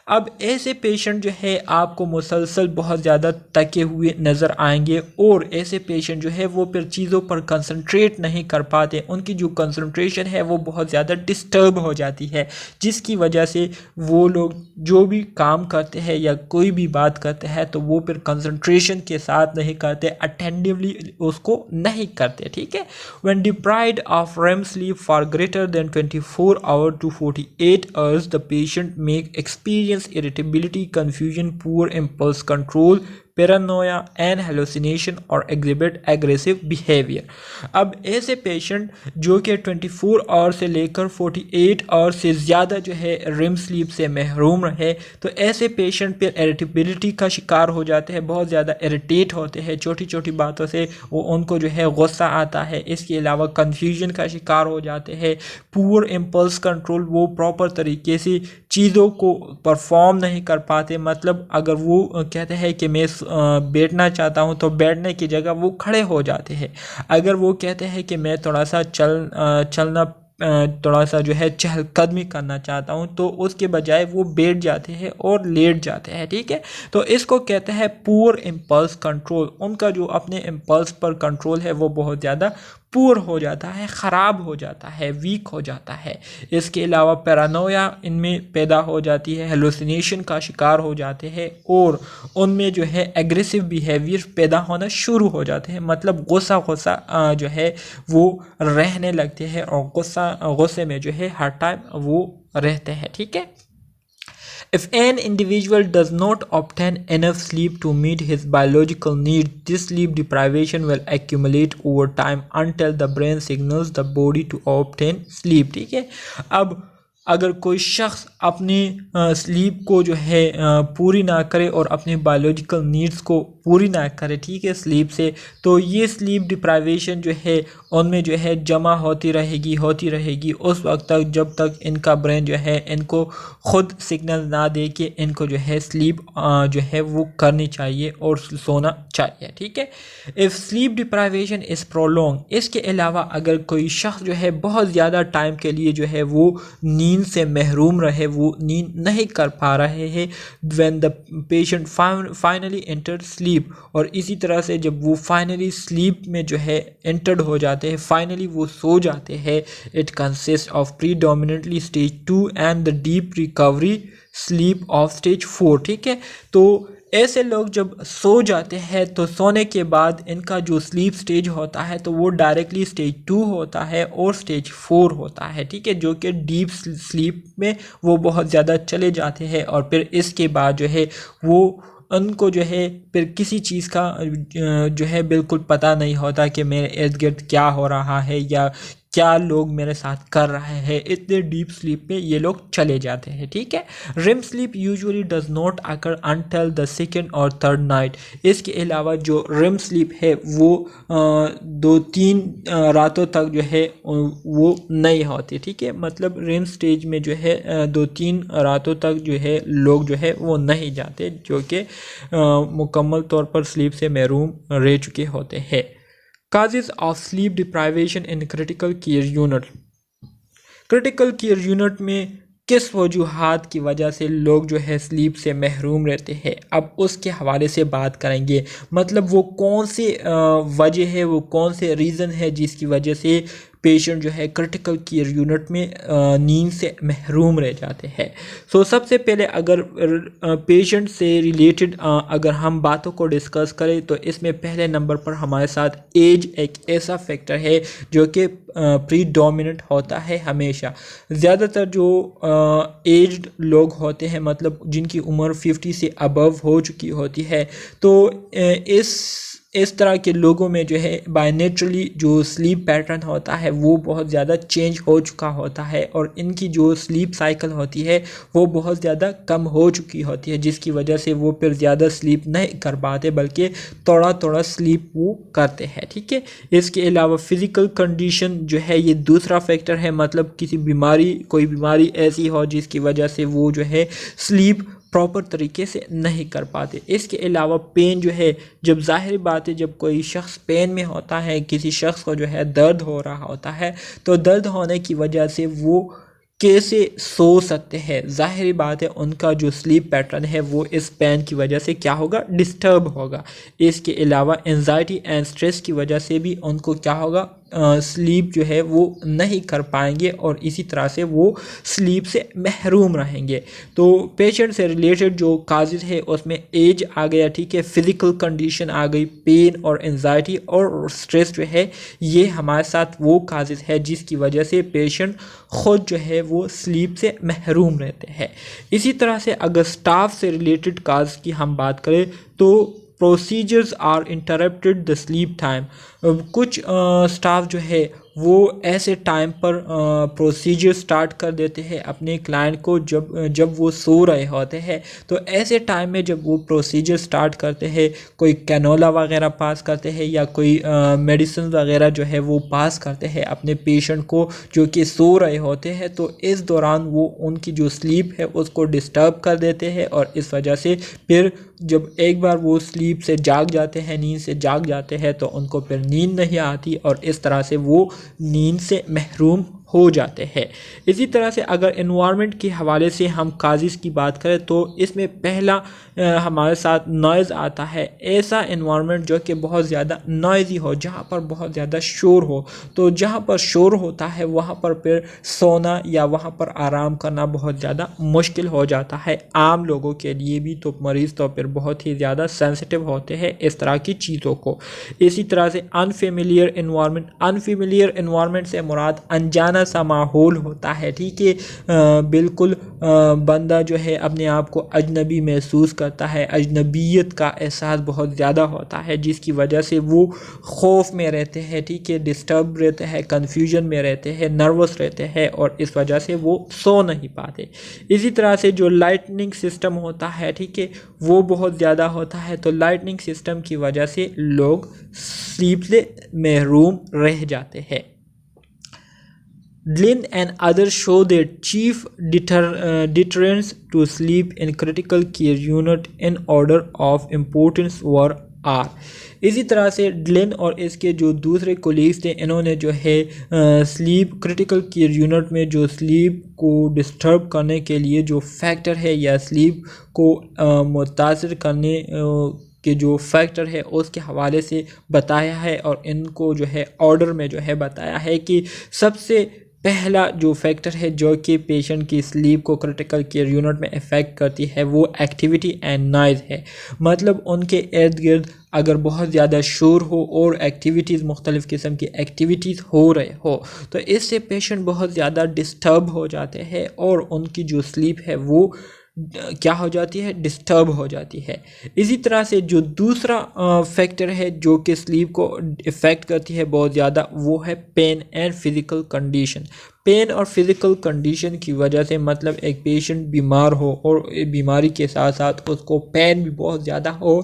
[SPEAKER 1] अब ऐसे पेशेंट जो है आपको मुसलसल बहुत ज़्यादा थके हुए नज़र आएंगे, और ऐसे पेशेंट जो है वो फिर चीज़ों पर कंसंट्रेट नहीं कर पाते। उनकी जो कंसंट्रेशन है वो बहुत ज़्यादा डिस्टर्ब हो जाती है, जिसकी वजह से वो लोग जो भी काम करते हैं या कोई भी बात करते हैं तो वो फिर कंसंट्रेशन के साथ नहीं करते, अटेंटिवली उसको नहीं करते, ठीक है। When deprived of REM sleep for greater than 24 hours to 48 hours, the patient may experience irritability, confusion, poor impulse control, Paranoia and hallucination और एग्जिबिट एग्रेसिव बिहेवियर। अब ऐसे पेशेंट जो कि 24 आवर से लेकर 48 आवर से ज़्यादा जो है रिम स्लीप से महरूम रहे, तो ऐसे पेशेंट पर इरिटेबिलिटी का शिकार हो जाते हैं, बहुत ज़्यादा इरिटेट होते हैं, छोटी छोटी बातों से वो उनको जो है गुस्सा आता है। इसके अलावा कन्फ्यूजन का शिकार हो जाते हैं। पुअर इम्पल्स कंट्रोल, वो प्रॉपर तरीके से चीज़ों को परफॉर्म नहीं कर पाते। मतलब अगर वो कहते हैं कि मैं बैठना चाहता हूं तो बैठने की जगह वो खड़े हो जाते हैं। अगर वो कहते हैं कि मैं थोड़ा सा चलना थोड़ा सा जो है चहलकदमी करना चाहता हूं, तो उसके बजाय वो बैठ जाते हैं और लेट जाते हैं, ठीक है। तो इसको कहते हैं पुअर इम्पल्स कंट्रोल। उनका जो अपने इम्पल्स पर कंट्रोल है वो बहुत ज़्यादा पुअर हो जाता है, ख़राब हो जाता है, वीक हो जाता है। इसके अलावा पैरानोया इनमें पैदा हो जाती है, हेलुसिनेशन का शिकार हो जाते हैं, और उनमें जो है एग्रेसिव बिहेवियर पैदा होना शुरू हो जाते हैं। मतलब गुस्सा जो है वो रहने लगते हैं, और गुस्से में जो है हर टाइम वो रहते हैं, ठीक है। If an individual does not obtain enough sleep to meet his biological needs, this sleep deprivation will accumulate over time until the brain signals the body to obtain sleep. ठीक है, अब अगर कोई शख्स अपनी स्लीप को जो है पूरी ना करे और अपनी बायोलॉजिकल नीड्स को पूरी ना करे, ठीक है, स्लीप से, तो ये स्लीप डिप्राइवेशन जो है उनमें जो है जमा होती रहेगी उस वक्त तक जब तक इनका ब्रेन जो है इनको खुद सिग्नल ना दे कि इनको जो है स्लीप जो है वो करनी चाहिए और सोना चाहिए। ठीक है, if sleep deprivation is prolong, इसके अलावा अगर कोई शख्स जो है बहुत ज़्यादा टाइम के लिए जो है वो नींद से महरूम रहे, वो नींद नहीं कर पा रहे हैं, when the patient finally enter sleep, और इसी तरह से जब वो फाइनली स्लीप में जो है एंटर्ड हो जाते हैं, फाइनली वो सो जाते हैं, it consist of predominantly stage 2 and the deep recovery sleep of stage 4। ठीक है, तो ऐसे लोग जब सो जाते हैं तो सोने के बाद इनका जो स्लीप स्टेज होता है तो वो डायरेक्टली स्टेज 2 होता है और स्टेज 4 होता है। ठीक है, जो कि डीप स्लीप में वो बहुत ज़्यादा चले जाते हैं और फिर इसके बाद जो है वो उनको जो है फिर किसी चीज़ का जो है बिल्कुल पता नहीं होता कि मेरे इर्द गिर्द क्या हो रहा है या क्या लोग मेरे साथ कर रहे हैं, इतने डीप स्लीप में ये लोग चले जाते हैं। ठीक है, REM sleep usually does not occur until the second और थर्ड नाइट। इसके अलावा जो रिम स्लीप है वो 2-3 रातों तक जो है वो नहीं होती। ठीक है, मतलब रिम स्टेज में जो है 2-3 रातों तक जो है लोग जो है वो नहीं जाते, जो कि मुकम्मल तौर पर स्लीप से महरूम रह चुके होते हैं। Causes of sleep deprivation in critical care unit। Critical care unit में किस वजूहात की वजह से लोग जो है स्लीप से महरूम रहते हैं, अब उसके हवाले से बात करेंगे। मतलब वो कौन से वजह है, वो कौन से रीज़न है जिसकी वजह से पेशेंट जो है क्रिटिकल केयर यूनिट में नींद से महरूम रह जाते हैं। सो सबसे पहले अगर पेशेंट से रिलेटेड अगर हम बातों को डिस्कस करें तो इसमें पहले नंबर पर हमारे साथ एज एक ऐसा फैक्टर है जो कि प्रीडोमिनेंट होता है हमेशा। ज़्यादातर जो एज्ड लोग होते हैं, मतलब जिनकी उम्र 50 से अबव हो चुकी होती है, तो इस तरह के लोगों में जो है बाय नेचुरली जो स्लीप पैटर्न होता है वो बहुत ज़्यादा चेंज हो चुका होता है और इनकी जो स्लीप साइकिल होती है वो बहुत ज़्यादा कम हो चुकी होती है, जिसकी वजह से वो फिर ज़्यादा स्लीप नहीं कर पाते बल्कि थोड़ा स्लीप वो करते हैं। ठीक है, इसके अलावा फ़िज़िकल कंडीशन जो है ये दूसरा फैक्टर है। मतलब कोई बीमारी ऐसी हो जिसकी वजह से वो जो है स्लीप प्रॉपर तरीके से नहीं कर पाते। इसके अलावा पेन जो है, जब ज़ाहिर बात है जब कोई शख्स पेन में होता है, किसी शख्स को जो है दर्द हो रहा होता है, तो दर्द होने की वजह से वो कैसे सो सकते हैं, ज़ाहिर बात है उनका जो स्लीप पैटर्न है वो इस पेन की वजह से क्या होगा, डिस्टर्ब होगा। इसके अलावा एंजाइटी एंड स्ट्रेस की वजह से भी उनको क्या होगा, स्लीप जो है वो नहीं कर पाएंगे और इसी तरह से वो स्लीप से महरूम रहेंगे। तो पेशेंट से रिलेटेड जो काजेज़ है उसमें एज आ गया, ठीक है, फ़िज़िकल कंडीशन आ गई, पेन और एंजाइटी और स्ट्रेस जो है ये हमारे साथ वो काजेज़ है जिसकी वजह से पेशेंट ख़ुद जो है वो स्लीप से महरूम रहते हैं। इसी तरह से अगर स्टाफ से रिलेटेड काज की हम बात करें तो procedures are interrupted the sleep time. कुछ स्टाफ जो है वो ऐसे टाइम पर प्रोसीजर स्टार्ट कर देते हैं अपने क्लाइंट को जब वो सो रहे होते हैं। तो ऐसे टाइम में जब वो प्रोसीजर स्टार्ट करते हैं, कोई कैनोला वगैरह पास करते हैं या कोई मेडिसिन वगैरह जो है वो पास करते हैं अपने पेशेंट को जो कि सो रहे होते हैं, तो इस दौरान वो उनकी जो स्लीप है उसको डिस्टर्ब कर देते हैं और इस वजह से फिर जब एक बार वो स्लीप से जाग जाते हैं, नींद से जाग जाते हैं, तो उनको फिर नींद नहीं आती और इस तरह से वो नींद से महरूम हो जाते हैं। इसी तरह से अगर एनवायरनमेंट के हवाले से हम काजिज़ की बात करें तो इसमें पहला हमारे साथ नॉइज़ आता है। ऐसा एनवायरनमेंट जो कि बहुत ज़्यादा नॉइज़ी हो, जहाँ पर बहुत ज़्यादा शोर हो, तो जहाँ पर शोर होता है वहाँ पर फिर सोना या वहाँ पर आराम करना बहुत ज़्यादा मुश्किल हो जाता है आम लोगों के लिए भी। तो मरीज़ तो फिर बहुत ही ज़्यादा सेंसिटिव होते हैं इस तरह की चीज़ों को। इसी तरह से अनफेमिलियर एनवायरनमेंट से मुराद अनजाना सुहाना सा माहौल होता है, ठीक है। बिल्कुल बंदा जो है अपने आप को अजनबी महसूस करता है, अजनबियत का एहसास बहुत ज़्यादा होता है, जिसकी वजह से वो खौफ में रहते हैं, ठीक है, डिस्टर्ब रहते हैं, कन्फ्यूजन में रहते हैं, नर्वस रहते हैं और इस वजह से वो सो नहीं पाते। इसी तरह से जो लाइटनिंग सिस्टम होता है, ठीक है, वो बहुत ज़्यादा होता है, तो लाइटनिंग सिस्टम की वजह से लोग स्लीप से महरूम रह जाते हैं। Glynn and others show that chief deterrents to sleep in critical care unit in order of importance were are। इसी तरह से ग्लिन और इसके जो दूसरे कोलीग्स थे, इन्होंने जो है स्लीप क्रिटिकल केयर यूनिट में जो स्लीप को डिस्टर्ब करने के लिए जो फैक्टर है या स्लीप को मुतासिर करने के जो फैक्टर है उसके हवाले से बताया है और इनको जो है ऑर्डर में जो है बताया है कि सबसे पहला जो फैक्टर है जो कि पेशेंट की स्लीप को क्रिटिकल केयर यूनिट में इफ़ेक्ट करती है वो एक्टिविटी एंड नॉइज़ है। मतलब उनके इर्द गिर्द अगर बहुत ज़्यादा शोर हो और एक्टिविटीज़ मुख्तलिफ़ किस्म की एक्टिविटीज़ हो रहे हो तो इससे पेशेंट बहुत ज़्यादा डिस्टर्ब हो जाते हैं और उनकी जो स्लीप है वो क्या हो जाती है, डिस्टर्ब हो जाती है। इसी तरह से जो दूसरा फैक्टर है जो कि स्लीप को इफ़ेक्ट करती है बहुत ज़्यादा, वो है pain and physical condition. Pain और फिज़िकल कंडीशन की वजह से मतलब एक पेशेंट बीमार हो और बीमारी के साथ साथ उसको पेन भी बहुत ज़्यादा हो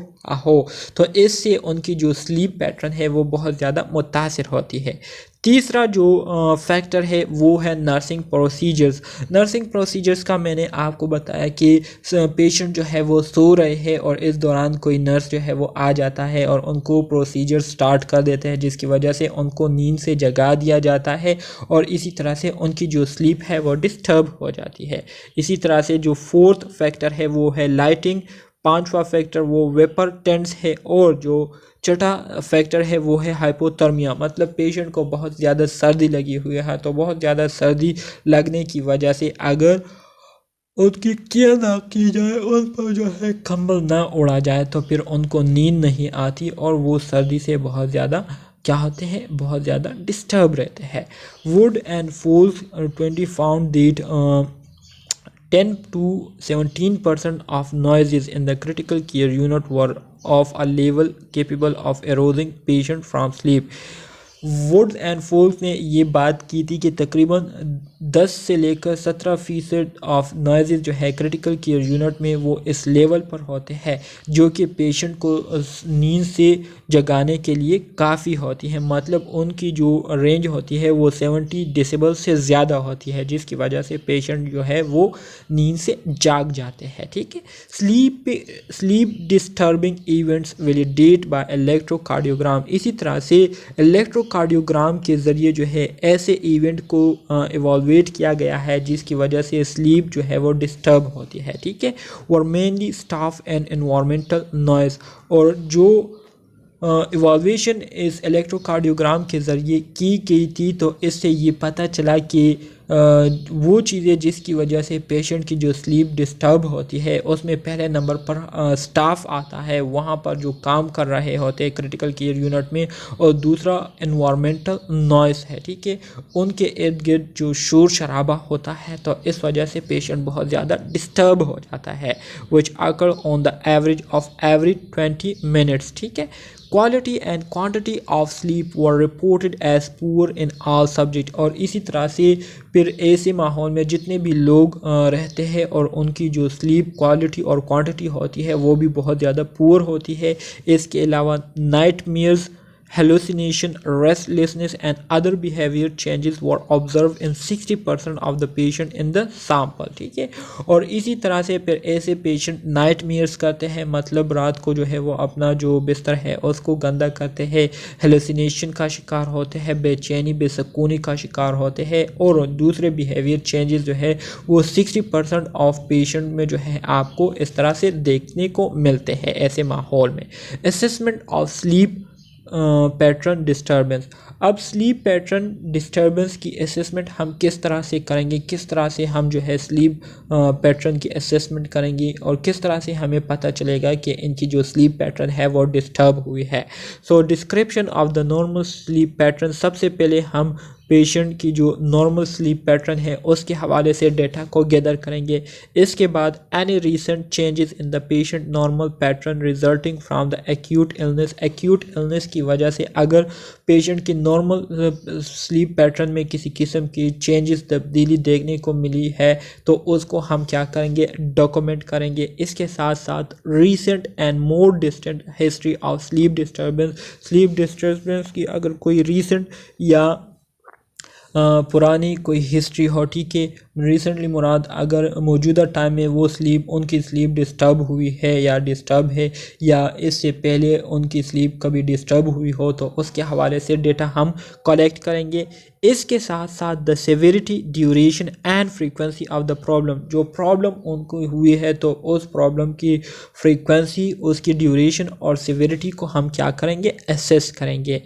[SPEAKER 1] तो इससे उनकी जो स्लीप पैटर्न है वो बहुत ज़्यादा मुतासिर होती है। तीसरा जो फैक्टर है वो है नर्सिंग प्रोसीजर्स। नर्सिंग प्रोसीजर्स का मैंने आपको बताया कि पेशेंट जो है वो सो रहे हैं और इस दौरान कोई नर्स जो है वो आ जाता है और उनको प्रोसीजर स्टार्ट कर देते हैं, जिसकी वजह से उनको नींद से जगा दिया जाता है और इसी तरह से उनकी जो स्लीप है वो डिस्टर्ब हो जाती है। इसी तरह से जो फोर्थ फैक्टर है वो है लाइटिंग, पांचवा फैक्टर वो वेपर टेंट्स है और जो छठा फैक्टर है वो है हाइपोथर्मिया। मतलब पेशेंट को बहुत ज़्यादा सर्दी लगी हुई है तो बहुत ज़्यादा सर्दी लगने की वजह से अगर उनकी केयर ना की जाए, उन पर जो है कंबल ना उड़ा जाए तो फिर उनको नींद नहीं आती और वो सर्दी से बहुत ज़्यादा क्या होते हैं, बहुत ज़्यादा डिस्टर्ब रहते हैं। Wood and Fowles 20 found that 10 to 17% of noises in the critical care unit were of a level capable of arousing patient from sleep। Woods and Fowles ने ये बात की थी कि तकरीबन 10 से लेकर 17% ऑफ नॉइज़ जो है क्रिटिकल केयर यूनिट में वो इस लेवल पर होते हैं जो कि पेशेंट को नींद से जगाने के लिए काफ़ी होती है। मतलब उनकी जो रेंज होती है वो 70 डेसिबल से ज़्यादा होती है, जिसकी वजह से पेशेंट जो है वो नींद से जाग जाते हैं, ठीक है। Sleep disturbing events validate by electrocardiogram. इसी तरह से इलेक्ट्रोकार्डियोग्राम के ज़रिए जो है ऐसे इवेंट को इवॉल्वेट किया गया है जिसकी वजह से स्लीप जो है वो डिस्टर्ब होती है, ठीक है। और mainly staff and environmental noise, और जो इवॉल्वेशन इस इलेक्ट्रोकार्डियोग्राम के ज़रिए की गई थी तो इससे ये पता चला कि वो चीज़ें जिसकी वजह से पेशेंट की जो स्लीप डिस्टर्ब होती है उसमें पहले नंबर पर स्टाफ आता है, वहाँ पर जो काम कर रहे होते हैं क्रिटिकल केयर यूनिट में, और दूसरा एनवायरमेंटल नॉइस है, ठीक है। उनके इर्द गिर्द जो शोर शराबा होता है तो इस वजह से पेशेंट बहुत ज़्यादा डिस्टर्ब हो जाता है, which occur on the average of every 20 minutes, ठीक है। Quality and quantity of sleep were reported as poor in all subject. और इसी तरह से फिर ऐसे माहौल में जितने भी लोग रहते हैं और उनकी जो स्लीप क्वालिटी और क्वांटिटी होती है वो भी बहुत ज़्यादा पुअर होती है। इसके अलावा nightmares, hallucination, restlessness and other behavior changes were observed in 60% of the patient in the sample, ठीक है। और इसी तरह से फिर ऐसे पेशेंट नाइटमेयर्स करते हैं, मतलब रात को जो है वो अपना जो बिस्तर है उसको गंदा करते हैं, हेलुसिनेशन का शिकार होते हैं, बेचैनी बेसकूनी का शिकार होते हैं, और दूसरे बिहेवियर चेंजेस जो है वो 60% ऑफ पेशेंट में जो है आपको इस तरह से देखने को मिलते हैं ऐसे माहौल में। Assessment of sleep pattern disturbance. अब स्लीप पैटर्न डिस्टर्बेंस की असेसमेंट हम किस तरह से करेंगे, किस तरह से हम जो है स्लीप पैटर्न की असेसमेंट करेंगे और किस तरह से हमें पता चलेगा कि इनकी जो स्लीप पैटर्न है वो डिस्टर्ब हुई है। So description of the normal sleep pattern, सबसे पहले हम पेशेंट की जो नॉर्मल स्लीप पैटर्न है उसके हवाले से डेटा को गैदर करेंगे। इसके बाद any recent changes in the patient normal pattern resulting from the acute illness की वजह से अगर पेशेंट की नॉर्मल स्लीप पैटर्न में किसी किस्म की चेंजेस तब्दीली देखने को मिली है तो उसको हम क्या करेंगे, डॉक्यूमेंट करेंगे। इसके साथ साथ recent and more distant history of sleep disturbance की अगर कोई रीसेंट या पुरानी कोई हिस्ट्री हो, ठीक है, रिसेंटली मुराद अगर मौजूदा टाइम में वो उनकी स्लीप डिस्टर्ब हुई है या डिस्टर्ब है या इससे पहले उनकी स्लीप कभी डिस्टर्ब हुई हो तो उसके हवाले से डेटा हम कलेक्ट करेंगे। इसके साथ साथ the severity, duration and frequency of the problem, जो प्रॉब्लम उनको हुई है तो उस प्रॉब्लम की फ्रीक्वेंसी, उसकी ड्यूरेशन और सेवेरिटी को हम क्या करेंगे, एसेस करेंगे।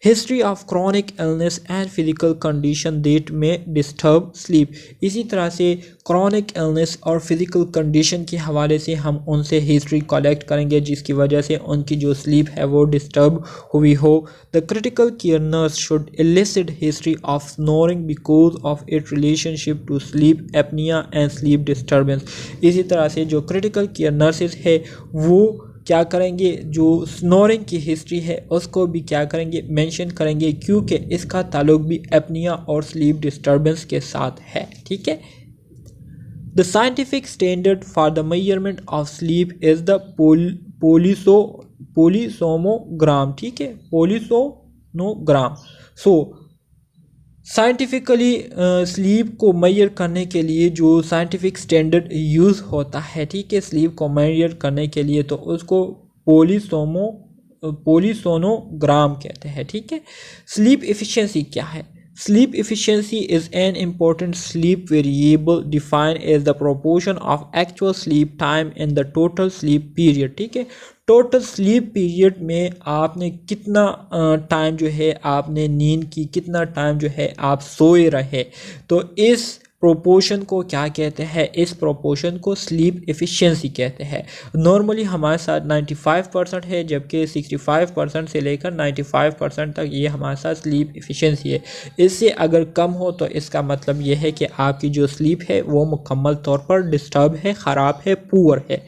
[SPEAKER 1] History of chronic illness and physical condition that में डिस्टर्ब स्लीप, इसी तरह से क्रॉनिक इलनेस और फिजिकल कंडीशन के हवाले से हम उनसे हिस्ट्री कलेक्ट करेंगे जिसकी वजह से उनकी जो स्लीप है वो डिस्टर्ब हुई हो। The critical care nurse should elicit history of snoring because of it relationship to sleep apnoea and sleep disturbance. इसी तरह से जो क्रिटिकल केयर नर्सेज है वो क्या करेंगे, जो स्नोरिंग की हिस्ट्री है उसको भी क्या करेंगे, मेंशन करेंगे क्योंकि इसका ताल्लुक भी एपनिया और स्लीप डिस्टर्बेंस के साथ है, ठीक है। The scientific standard for the measurement of sleep is the polysomnogram, ठीक है, पोलिसोनोग्राम। सो साइंटिफिकली स्लीप को मेजर करने के लिए जो साइंटिफिक स्टैंडर्ड यूज़ होता है, ठीक है, स्लीप को मेजर करने के लिए तो उसको पोलिसोनोग्राम कहते हैं, ठीक है। स्लीप एफिशिएंसी क्या है? Sleep efficiency is an important sleep variable defined as the proportion of actual sleep time in the total sleep period, ठीक है। टोटल स्लीप पीरियड में आपने कितना टाइम जो है आपने नींद की, कितना टाइम जो है आप सोए रहे, तो इस प्रोपोर्शन को क्या कहते हैं, इस प्रोपोर्शन को स्लीप एफिशिएंसी कहते हैं। नॉर्मली हमारे साथ 95% है जबकि 65% से लेकर 95% तक ये हमारे साथ स्लीप एफिशिएंसी है। इससे अगर कम हो तो इसका मतलब ये है कि आपकी जो स्लीप है वो मुकम्मल तौर पर डिस्टर्ब है, ख़राब है, पुअर है।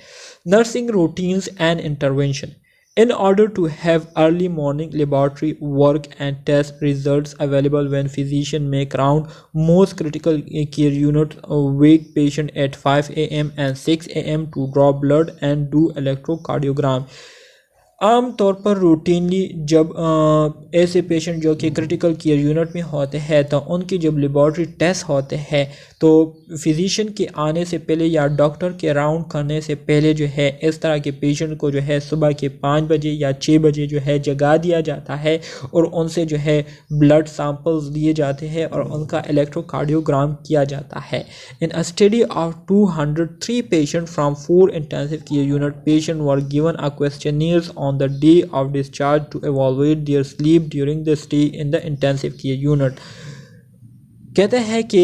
[SPEAKER 1] Nursing routines and intervention in order to have early morning laboratory work and test results available when physician make round most critical care unit wake patient at 5 a.m. and 6 a.m. to draw blood and do electrocardiogram। आम तौर पर routinely जब ऐसे patient जो कि critical care unit में होते हैं तो उनकी जब लेबॉर्ट्री टेस्ट होते हैं तो फिजिशियन के आने से पहले या डॉक्टर के राउंड करने से पहले जो है इस तरह के पेशेंट को जो है सुबह के 5 बजे या 6 बजे जो है जगा दिया जाता है और उनसे जो है ब्लड सैंपल्स लिए जाते हैं और उनका इलेक्ट्रोकार्डियोग्राम किया जाता है। In a study of 203 patient from 4 intensive care unit patient were given a questionnaires on the day of discharge to evaluate their sleep during the stay in the intensive care unit। कहते हैं कि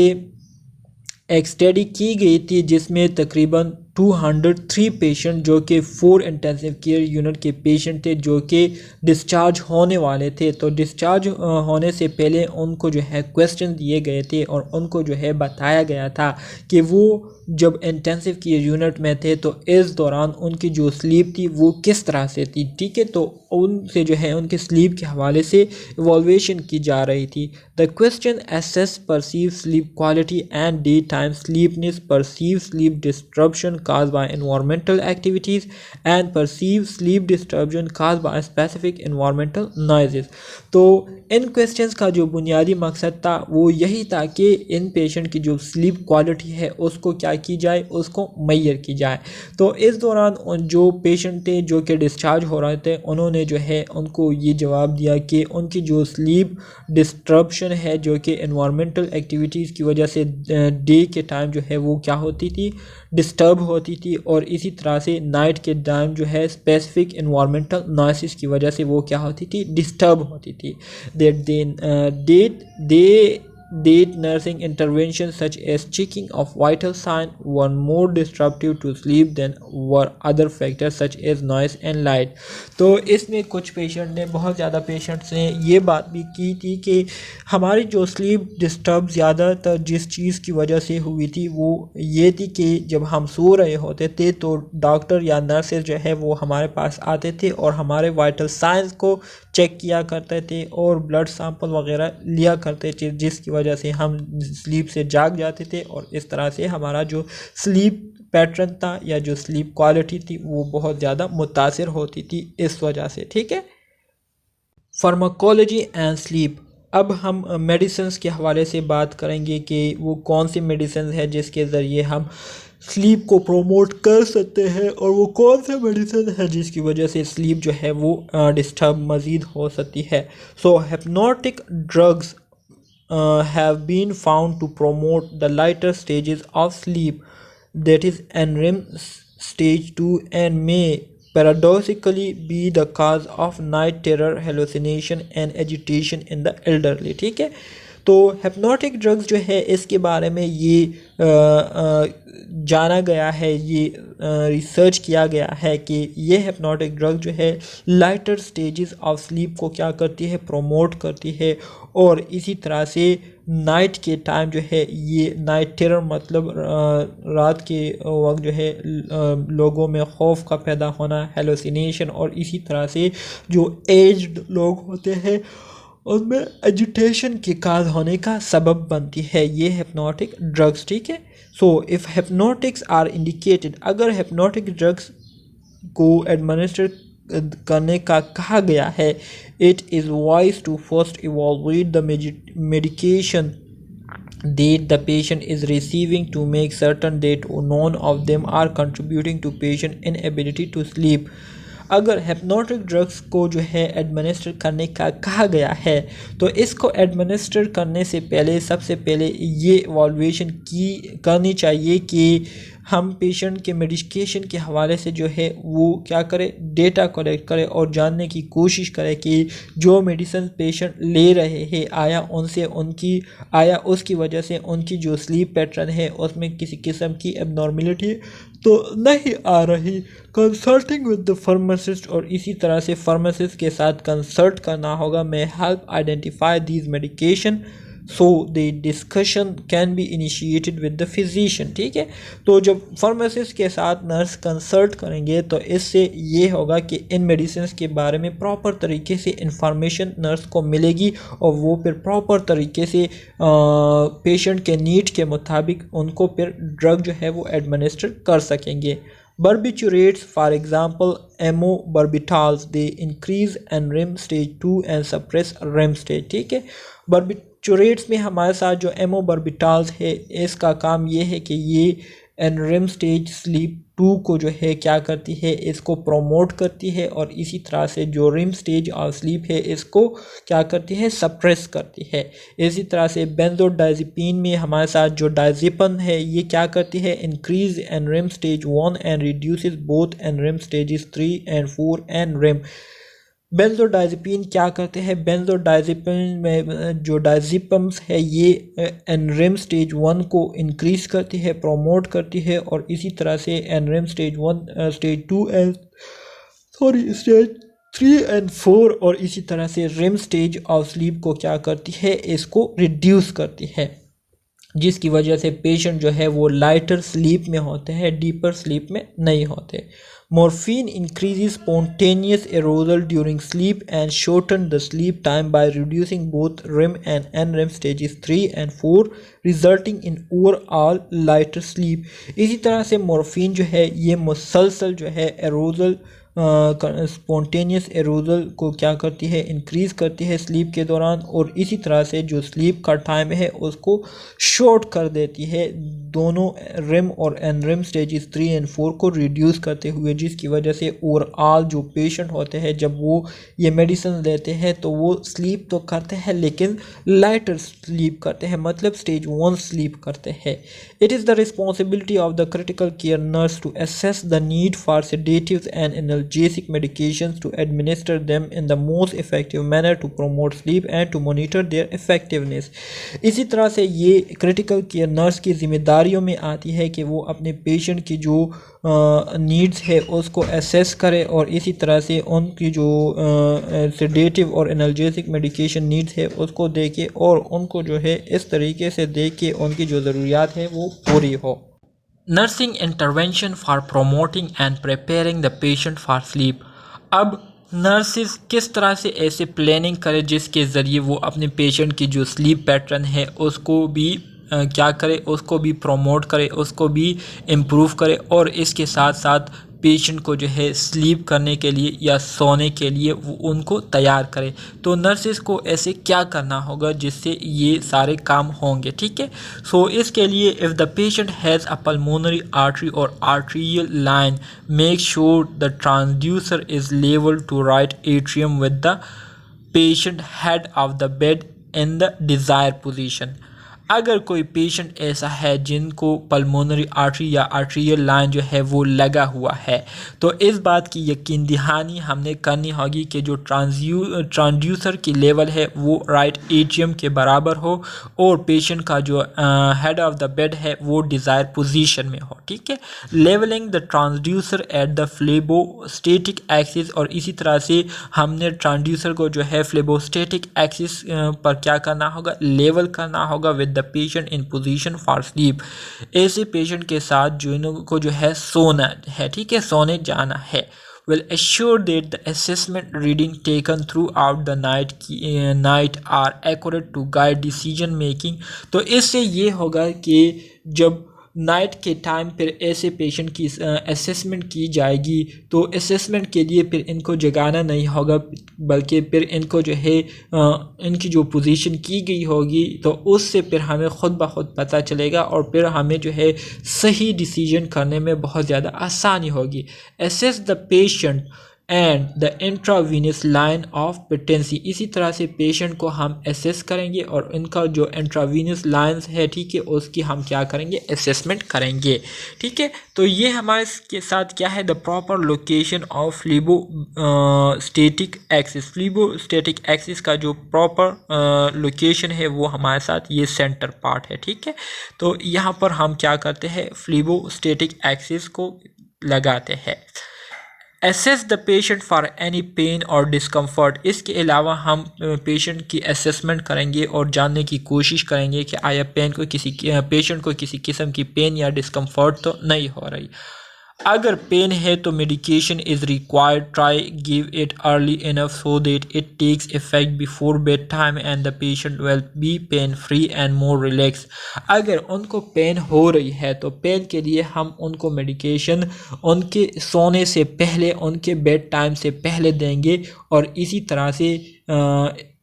[SPEAKER 1] एक study की गई थी जिसमें तकरीबन 203 patient जो कि 4 इंटेंसिव केयर यूनिट के पेशेंट थे जो कि डिस्चार्ज होने वाले थे, तो डिस्चार्ज होने से पहले उनको जो है क्वेश्चन दिए गए थे और उनको जो है बताया गया था कि वो जब इंटेंसिव केयर यूनिट में थे तो इस दौरान उनकी जो स्लीप थी वो किस तरह से थी, ठीक है, तो उनसे जो है उनके स्लीप के हवाले से इवॉल्वेशन की जा रही थी। The question assess perceive sleep quality and day time sleepiness, perceive sleep disruption caused by environmental activities and perceived sleep disruption caused by specific environmental noises। तो इन क्वेश्चंस का जो बुनियादी मकसद था वो यही था कि इन पेशेंट की जो स्लीप क्वालिटी है उसको क्या की जाए, उसको मेजर की जाए। तो इस दौरान जो पेशेंट थे जो कि डिस्चार्ज हो रहे थे उन्होंने जो है उनको ये जवाब दिया कि उनकी जो स्लीप डिस्ट्रप्शन है जो कि एनवायरमेंटल एक्टिविटीज़ की वजह से डे के टाइम जो है वो क्या होती थी, डिस्टर्ब होती थी, और इसी तरह से नाइट के टाइम जो है स्पेसिफिक एनवायरमेंटल नॉइसेस की वजह से वो क्या होती थी, डिस्टर्ब होती थी। immediate nursing interventions such as checking of vital signs were more disruptive to sleep than were other factors such as noise and light। तो इसमें कुछ पेशेंट ने, बहुत ज़्यादा पेशेंट्स ने ये बात भी की थी कि हमारी जो स्लीप डिस्टर्ब ज़्यादातर जिस चीज़ की वजह से हुई थी वो ये थी कि जब हम सो रहे होते थे तो डॉक्टर या नर्सेज जो है वो हमारे पास आते थे और हमारे वाइटल साइंस को चेक किया करते थे और ब्लड सैंपल वगैरह लिया करते थे, जिसकी वजह से हम स्लीप से जाग जाते थे और इस तरह से हमारा जो स्लीप पैटर्न था या जो स्लीप क्वालिटी थी वो बहुत ज़्यादा मुतासिर होती थी इस वजह से। ठीक है, फार्माकोलॉजी एंड स्लीप। अब हम मेडिसिन्स के हवाले से बात करेंगे कि वो कौन सी मेडिसिन है जिसके ज़रिए हम स्लीप को प्रोमोट कर सकते हैं और वो कौन सा मेडिसिन है जिसकी वजह से स्लीप जो है वो डिस्टर्ब मज़ीद हो सकती है। So hypnotic drugs have been found to promote the lighter stages of sleep, that is NREM stage 2, and may paradoxically be the cause of night terror, hallucination and agitation in the elderly। ठीक है, तो hypnotic drugs जो है इसके बारे में ये जाना गया है, ये रिसर्च किया गया है कि ये हिप्नोटिक ड्रग जो है लाइटर स्टेजेस ऑफ स्लीप को क्या करती है, प्रोमोट करती है। और इसी तरह से नाइट के टाइम जो है ये नाइट टेरर मतलब रात के वक्त जो है लोगों में खौफ का पैदा होना, हेलुसिनेशन, और इसी तरह से जो एज्ड लोग होते हैं उनमें एजिटेशन के काज होने का सबब बनती है ये हिप्नोटिक ड्रग्स। ठीक है, so if hypnotics are indicated, अगर हिप्नोटिक ड्रग्स को एडमिनिस्टर करने का कहा गया है, it is wise to first evaluate the medication that the patient is receiving to make certain that none of them are contributing to patient inability to sleep। अगर hypnotic drugs को जो है एडमिनिस्टर करने का कहा गया है तो इसको एडमिनिस्टर करने से पहले सबसे पहले ये इवैल्यूएशन करनी चाहिए कि हम पेशेंट के मेडिकेशन के हवाले से जो है वो क्या करें, डेटा कलेक्ट करें और जानने की कोशिश करें कि जो मेडिसिन पेशेंट ले रहे हैं आया उसकी वजह से उनकी जो स्लीप पैटर्न है उसमें किसी किस्म की एबनॉर्मलिटी तो नहीं आ रही। कंसल्टिंग विद द फार्मासिस्ट, और इसी तरह से फार्मासिस्ट के साथ कंसल्ट करना होगा, may help identify these medication so the discussion can be initiated with the physician। ठीक है, तो जब फार्मासिस्ट के साथ नर्स कंसल्ट करेंगे तो इससे ये होगा कि इन मेडिसिन के बारे में प्रॉपर तरीके से इंफॉर्मेशन नर्स को मिलेगी और वो फिर प्रॉपर तरीके से पेशेंट के नीड के मुताबिक उनको फिर ड्रग जो है वो एडमिनिस्टर कर सकेंगे। Barbiturates, for example, एमोबार्बिटॉल्स, they increase NREM stage 2 and suppress REM stage। ठीक है, बार्बिटूरेट्स में हमारे साथ जो एमोबार्बिटॉल्स है इसका काम ये है कि ये NREM स्टेज स्लीप 2 को जो है क्या करती है, इसको प्रोमोट करती है और इसी तरह से जो REM स्टेज ऑफ स्लीप है इसको क्या करती है, सप्रेस करती है। इसी तरह से बेंजोडाइज़ेपिन में हमारे साथ जो डायज़ेपम है ये क्या करती है, increase NREM stage 1 and reduces both NREM stages 3 and 4 and REM। बेंजोडाइज़ेपिन क्या करते हैं, बेंजोडाइज़ेपिन में जो डायज़ेपम्स है ये NREM स्टेज 1 को इंक्रीज़ करती है, प्रोमोट करती है और इसी तरह से NREM stage 1 stage 2 and stage 3 and 4 और इसी तरह से REM स्टेज ऑफ स्लीप को क्या करती है, इसको रिड्यूस करती है, जिसकी वजह से पेशेंट जो है वो लाइटर स्लीप में होते हैं, डीपर स्लीप में नहीं होते। Morphine increases spontaneous arousal during sleep and shorten the sleep time by reducing both REM and NREM stages 3 and 4, resulting in overall lighter sleep। इसी तरह से मॉर्फिन जो है ये मुसलसल जो है एरोजल स्पॉन्टेनियस एरोजल को क्या करती है, इंक्रीज़ करती है स्लीप के दौरान और इसी तरह से जो स्लीप का टाइम है उसको शॉर्ट कर देती है, दोनों रेम और एनरेम स्टेजेस 3 and 4 को रिड्यूस करते हुए, जिसकी वजह से ओवरऑल जो पेशेंट होते हैं जब वो ये मेडिसिन लेते हैं तो वो स्लीप तो करते हैं लेकिन लाइटर स्लीप करते हैं, मतलब स्टेज 1 स्लीप करते हैं। It is the responsibility of the critical care nurse to assess the need for sedatives and analgesic medications to administer them in the most effective manner to promote sleep and to monitor their effectiveness। इसी तरह से ये critical care nurse की जिम्मेदारियों में आती है कि वो अपने पेशेंट की जो नीड्स है उसको एसेस करे और इसी तरह से उनकी जो सेडेटिव और एनाल्जेसिक मेडिकेशन नीड्स है उसको दे के और उनको जो है इस तरीके से दे के उनकी जो ज़रूरियात है वो पूरी हो। Nursing intervention for promoting and preparing the patient for sleep. अब नर्सिस किस तरह से ऐसे प्लानिंग करे जिसके ज़रिए वो अपने पेशेंट की जो स्लीप पैटर्न है उसको भी क्या करे, उसको भी प्रमोट करे, उसको भी इम्प्रूव करे और इसके साथ साथ पेशेंट को जो है स्लीप करने के लिए या सोने के लिए वो उनको तैयार करे। तो नर्सिस को ऐसे क्या करना होगा जिससे ये सारे काम होंगे, ठीक है। सो इसके लिए if the patient has a pulmonary artery और arterial line, make sure the transducer is level to right atrium with the patient head of the bed in the desire position. अगर कोई पेशेंट ऐसा है जिनको pulmonary artery या arterial line जो है वो लगा हुआ है तो इस बात की यकीन दहानी हमने करनी होगी कि जो ट्रांसड्यूसर की लेवल है वो राइट एट्रियम के बराबर हो और पेशेंट का जो हेड ऑफ द बेड है वो डिज़ायर पोजीशन में हो, ठीक है। Levelling the transducer at the phlebostatic axis, और इसी तरह से हमने ट्रांसड्यूसर को जो है फ्लेबोस्टेटिक एक्सिस पर क्या करना होगा, लेवल करना होगा with patient in position for sleep. ऐसे पेशेंट के साथ जिनको जो है सोना है, ठीक है, सोने जाना है। will assure that the assessment reading taken throughout the night are accurate to guide decision making। तो इससे ये होगा कि जब नाइट के टाइम फिर ऐसे पेशेंट की असेसमेंट की जाएगी तो असेसमेंट के लिए फिर इनको जगाना नहीं होगा बल्कि फिर इनको जो है इनकी जो पोजीशन की गई होगी तो उससे फिर हमें ख़ुद ब खुद पता चलेगा और फिर हमें जो है सही डिसीजन करने में बहुत ज़्यादा आसानी होगी। Assess the patient and the intravenous line of patency, इसी तरह से पेशेंट को हम एसेस करेंगे और इनका जो इंट्रावीनस लाइंस है, ठीक है, उसकी हम क्या करेंगे, असेसमेंट करेंगे, ठीक है। तो ये हमारे के साथ क्या है, the proper location of phlebostatic axis. Phlebostatic axis का जो प्रॉपर लोकेशन है वो हमारे साथ ये सेंटर पार्ट है, ठीक है। तो यहाँ पर हम क्या करते हैं, फ्लेबोस्टेटिक एक्सिस को लगाते हैं। Assess the patient for any pain और डिस्कम्फर्ट, इसके अलावा हम पेशेंट की असेसमेंट करेंगे और जानने की कोशिश करेंगे कि आया पेशेंट को किसी किस्म की पेन या डिस्कम्फर्ट तो नहीं हो रही। अगर पेन है तो medication is required, try give it early enough so that it takes effect before bed time and the patient will be pain free and more relax. अगर उनको पेन हो रही है तो पेन के लिए हम उनको मेडिकेशन उनके सोने से पहले, उनके बेड टाइम से पहले देंगे और इसी तरह से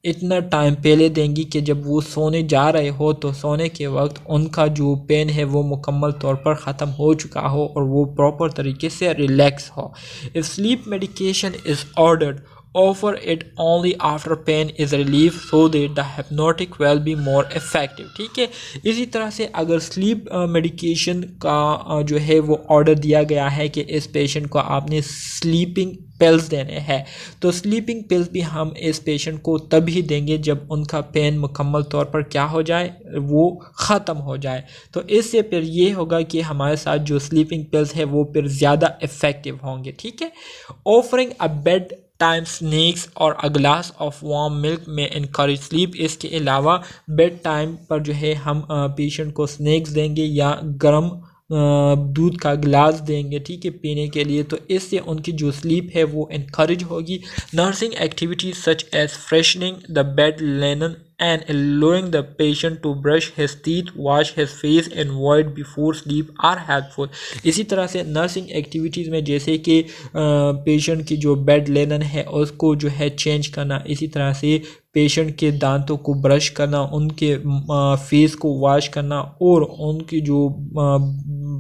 [SPEAKER 1] इतना टाइम पहले देंगी कि जब वो सोने जा रहे हो तो सोने के वक्त उनका जो पेन है वो मुकम्मल तौर पर ख़त्म हो चुका हो और वो प्रॉपर तरीके से रिलैक्स हो। If sleep medication is ordered, offer it only after pain is relieved so that the hypnotic will be more effective, ठीक है। इसी तरह से अगर स्लीप मेडिकेशन का जो है वो ऑर्डर दिया गया है कि इस पेशेंट को आपने स्लीपिंग पिल्स देने हैं तो स्लीपिंग पिल्स भी हम इस पेशेंट को तभी देंगे जब उनका पेन मुकम्मल तौर पर क्या हो जाए, वो ख़त्म हो जाए। तो इससे फिर ये होगा कि हमारे साथ जो स्लीपिंग पिल्स है वो फिर ज़्यादा इफ़ेक्टिव होंगे, ठीक है। Offering a bed time snacks और a glass of warm milk may encourage sleep. इसके अलावा बेड टाइम पर जो है हम पेशेंट को स्नैक्स देंगे या गर्म दूध का गिलास देंगे, ठीक है, पीने के लिए। तो इससे उनकी जो स्लीप है वो इनकरेज होगी। Nursing activities such as freshening the bed linen and allowing the patient to brush his teeth, wash his face and void before sleep are helpful। इसी तरह से नर्सिंग एक्टिविटीज़ में जैसे कि पेशेंट की जो बेड लिनन है उसको जो है चेंज करना, इसी तरह से पेशेंट के दांतों को ब्रश करना, उनके फेस को वॉश करना और उनकी जो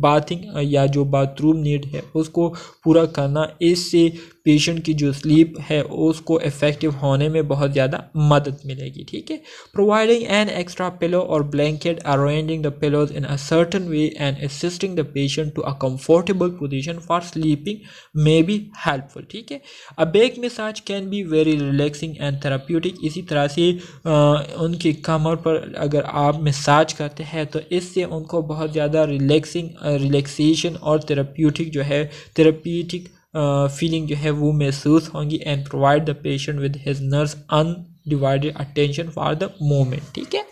[SPEAKER 1] बाथिंग या जो बाथरूम नीड है उसको पूरा करना। इससे पेशेंट की जो स्लीप है उसको इफ़ेक्टिव होने में बहुत ज़्यादा मदद मिलेगी। ठीक है, प्रोवाइडिंग एन एक्स्ट्रा पिलो और blanket, arranging the pillows in a certain way and assisting the patient to a comfortable position for sleeping may be helpful. ठीक है, a back massage can be very relaxing and therapeutic. इसी तरह से उनकी कमर पर अगर आप मसाज करते हैं तो इससे उनको बहुत ज़्यादा रिलैक्सेशन और थेराप्यूटिक फीलिंग जो है वो महसूस होंगी। And provide the patient with his nerves undivided attention for the moment. ठीक है,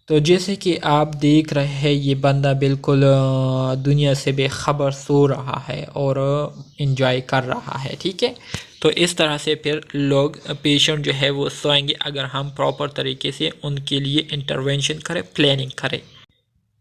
[SPEAKER 1] तो जैसे कि आप देख रहे हैं ये बंदा बिल्कुल दुनिया से बेखबर सो रहा है और एंजॉय कर रहा है। ठीक है, तो इस तरह से फिर लोग पेशेंट जो है वो सोएंगे अगर हम प्रॉपर तरीके से उनके लिए इंटरवेंशन करें, प्लानिंग करें।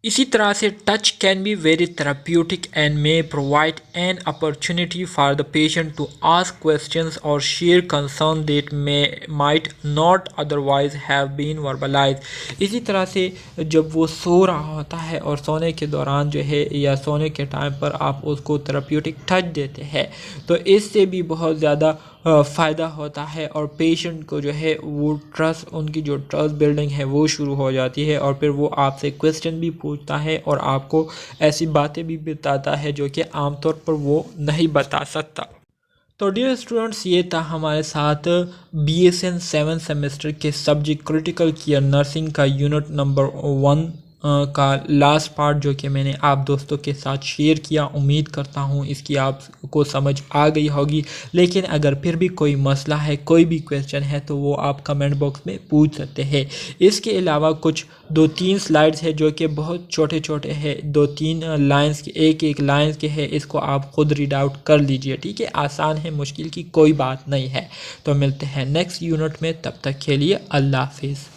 [SPEAKER 1] इसी तरह से touch can be very therapeutic and may provide an opportunity for the patient to ask questions और share concern that may might not otherwise have been verbalize. इसी तरह से जब वो सो रहा होता है और सोने के दौरान जो है या सोने के टाइम पर आप उसको थेराप्यूटिक टच देते हैं तो इससे भी बहुत ज़्यादा फ़ायदा होता है और पेशेंट को जो है वो उनकी जो ट्रस्ट बिल्डिंग है वो शुरू हो जाती है और फिर वो आपसे क्वेश्चन भी पूछता है और आपको ऐसी बातें भी बताता है जो कि आमतौर पर वो नहीं बता सकता। तो डियर स्टूडेंट्स, ये था हमारे साथ BSN 7 सेमेस्टर के सब्जेक्ट क्रिटिकल केयर नर्सिंग का यूनिट नंबर 1 का लास्ट पार्ट जो कि मैंने आप दोस्तों के साथ शेयर किया। उम्मीद करता हूँ इसकी आपको समझ आ गई होगी, लेकिन अगर फिर भी कोई मसला है, कोई भी क्वेश्चन है तो वो आप कमेंट बॉक्स में पूछ सकते हैं। इसके अलावा कुछ 2-3 स्लाइड्स है जो कि बहुत छोटे छोटे हैं, 2-3 लाइंस के, एक लाइंस के है, इसको आप खुद रीड आउट कर लीजिए। ठीक है, आसान है, मुश्किल की कोई बात नहीं है। तो मिलते हैं नेक्स्ट यूनिट में, तब तक के लिए अल्लाह हाफिज़।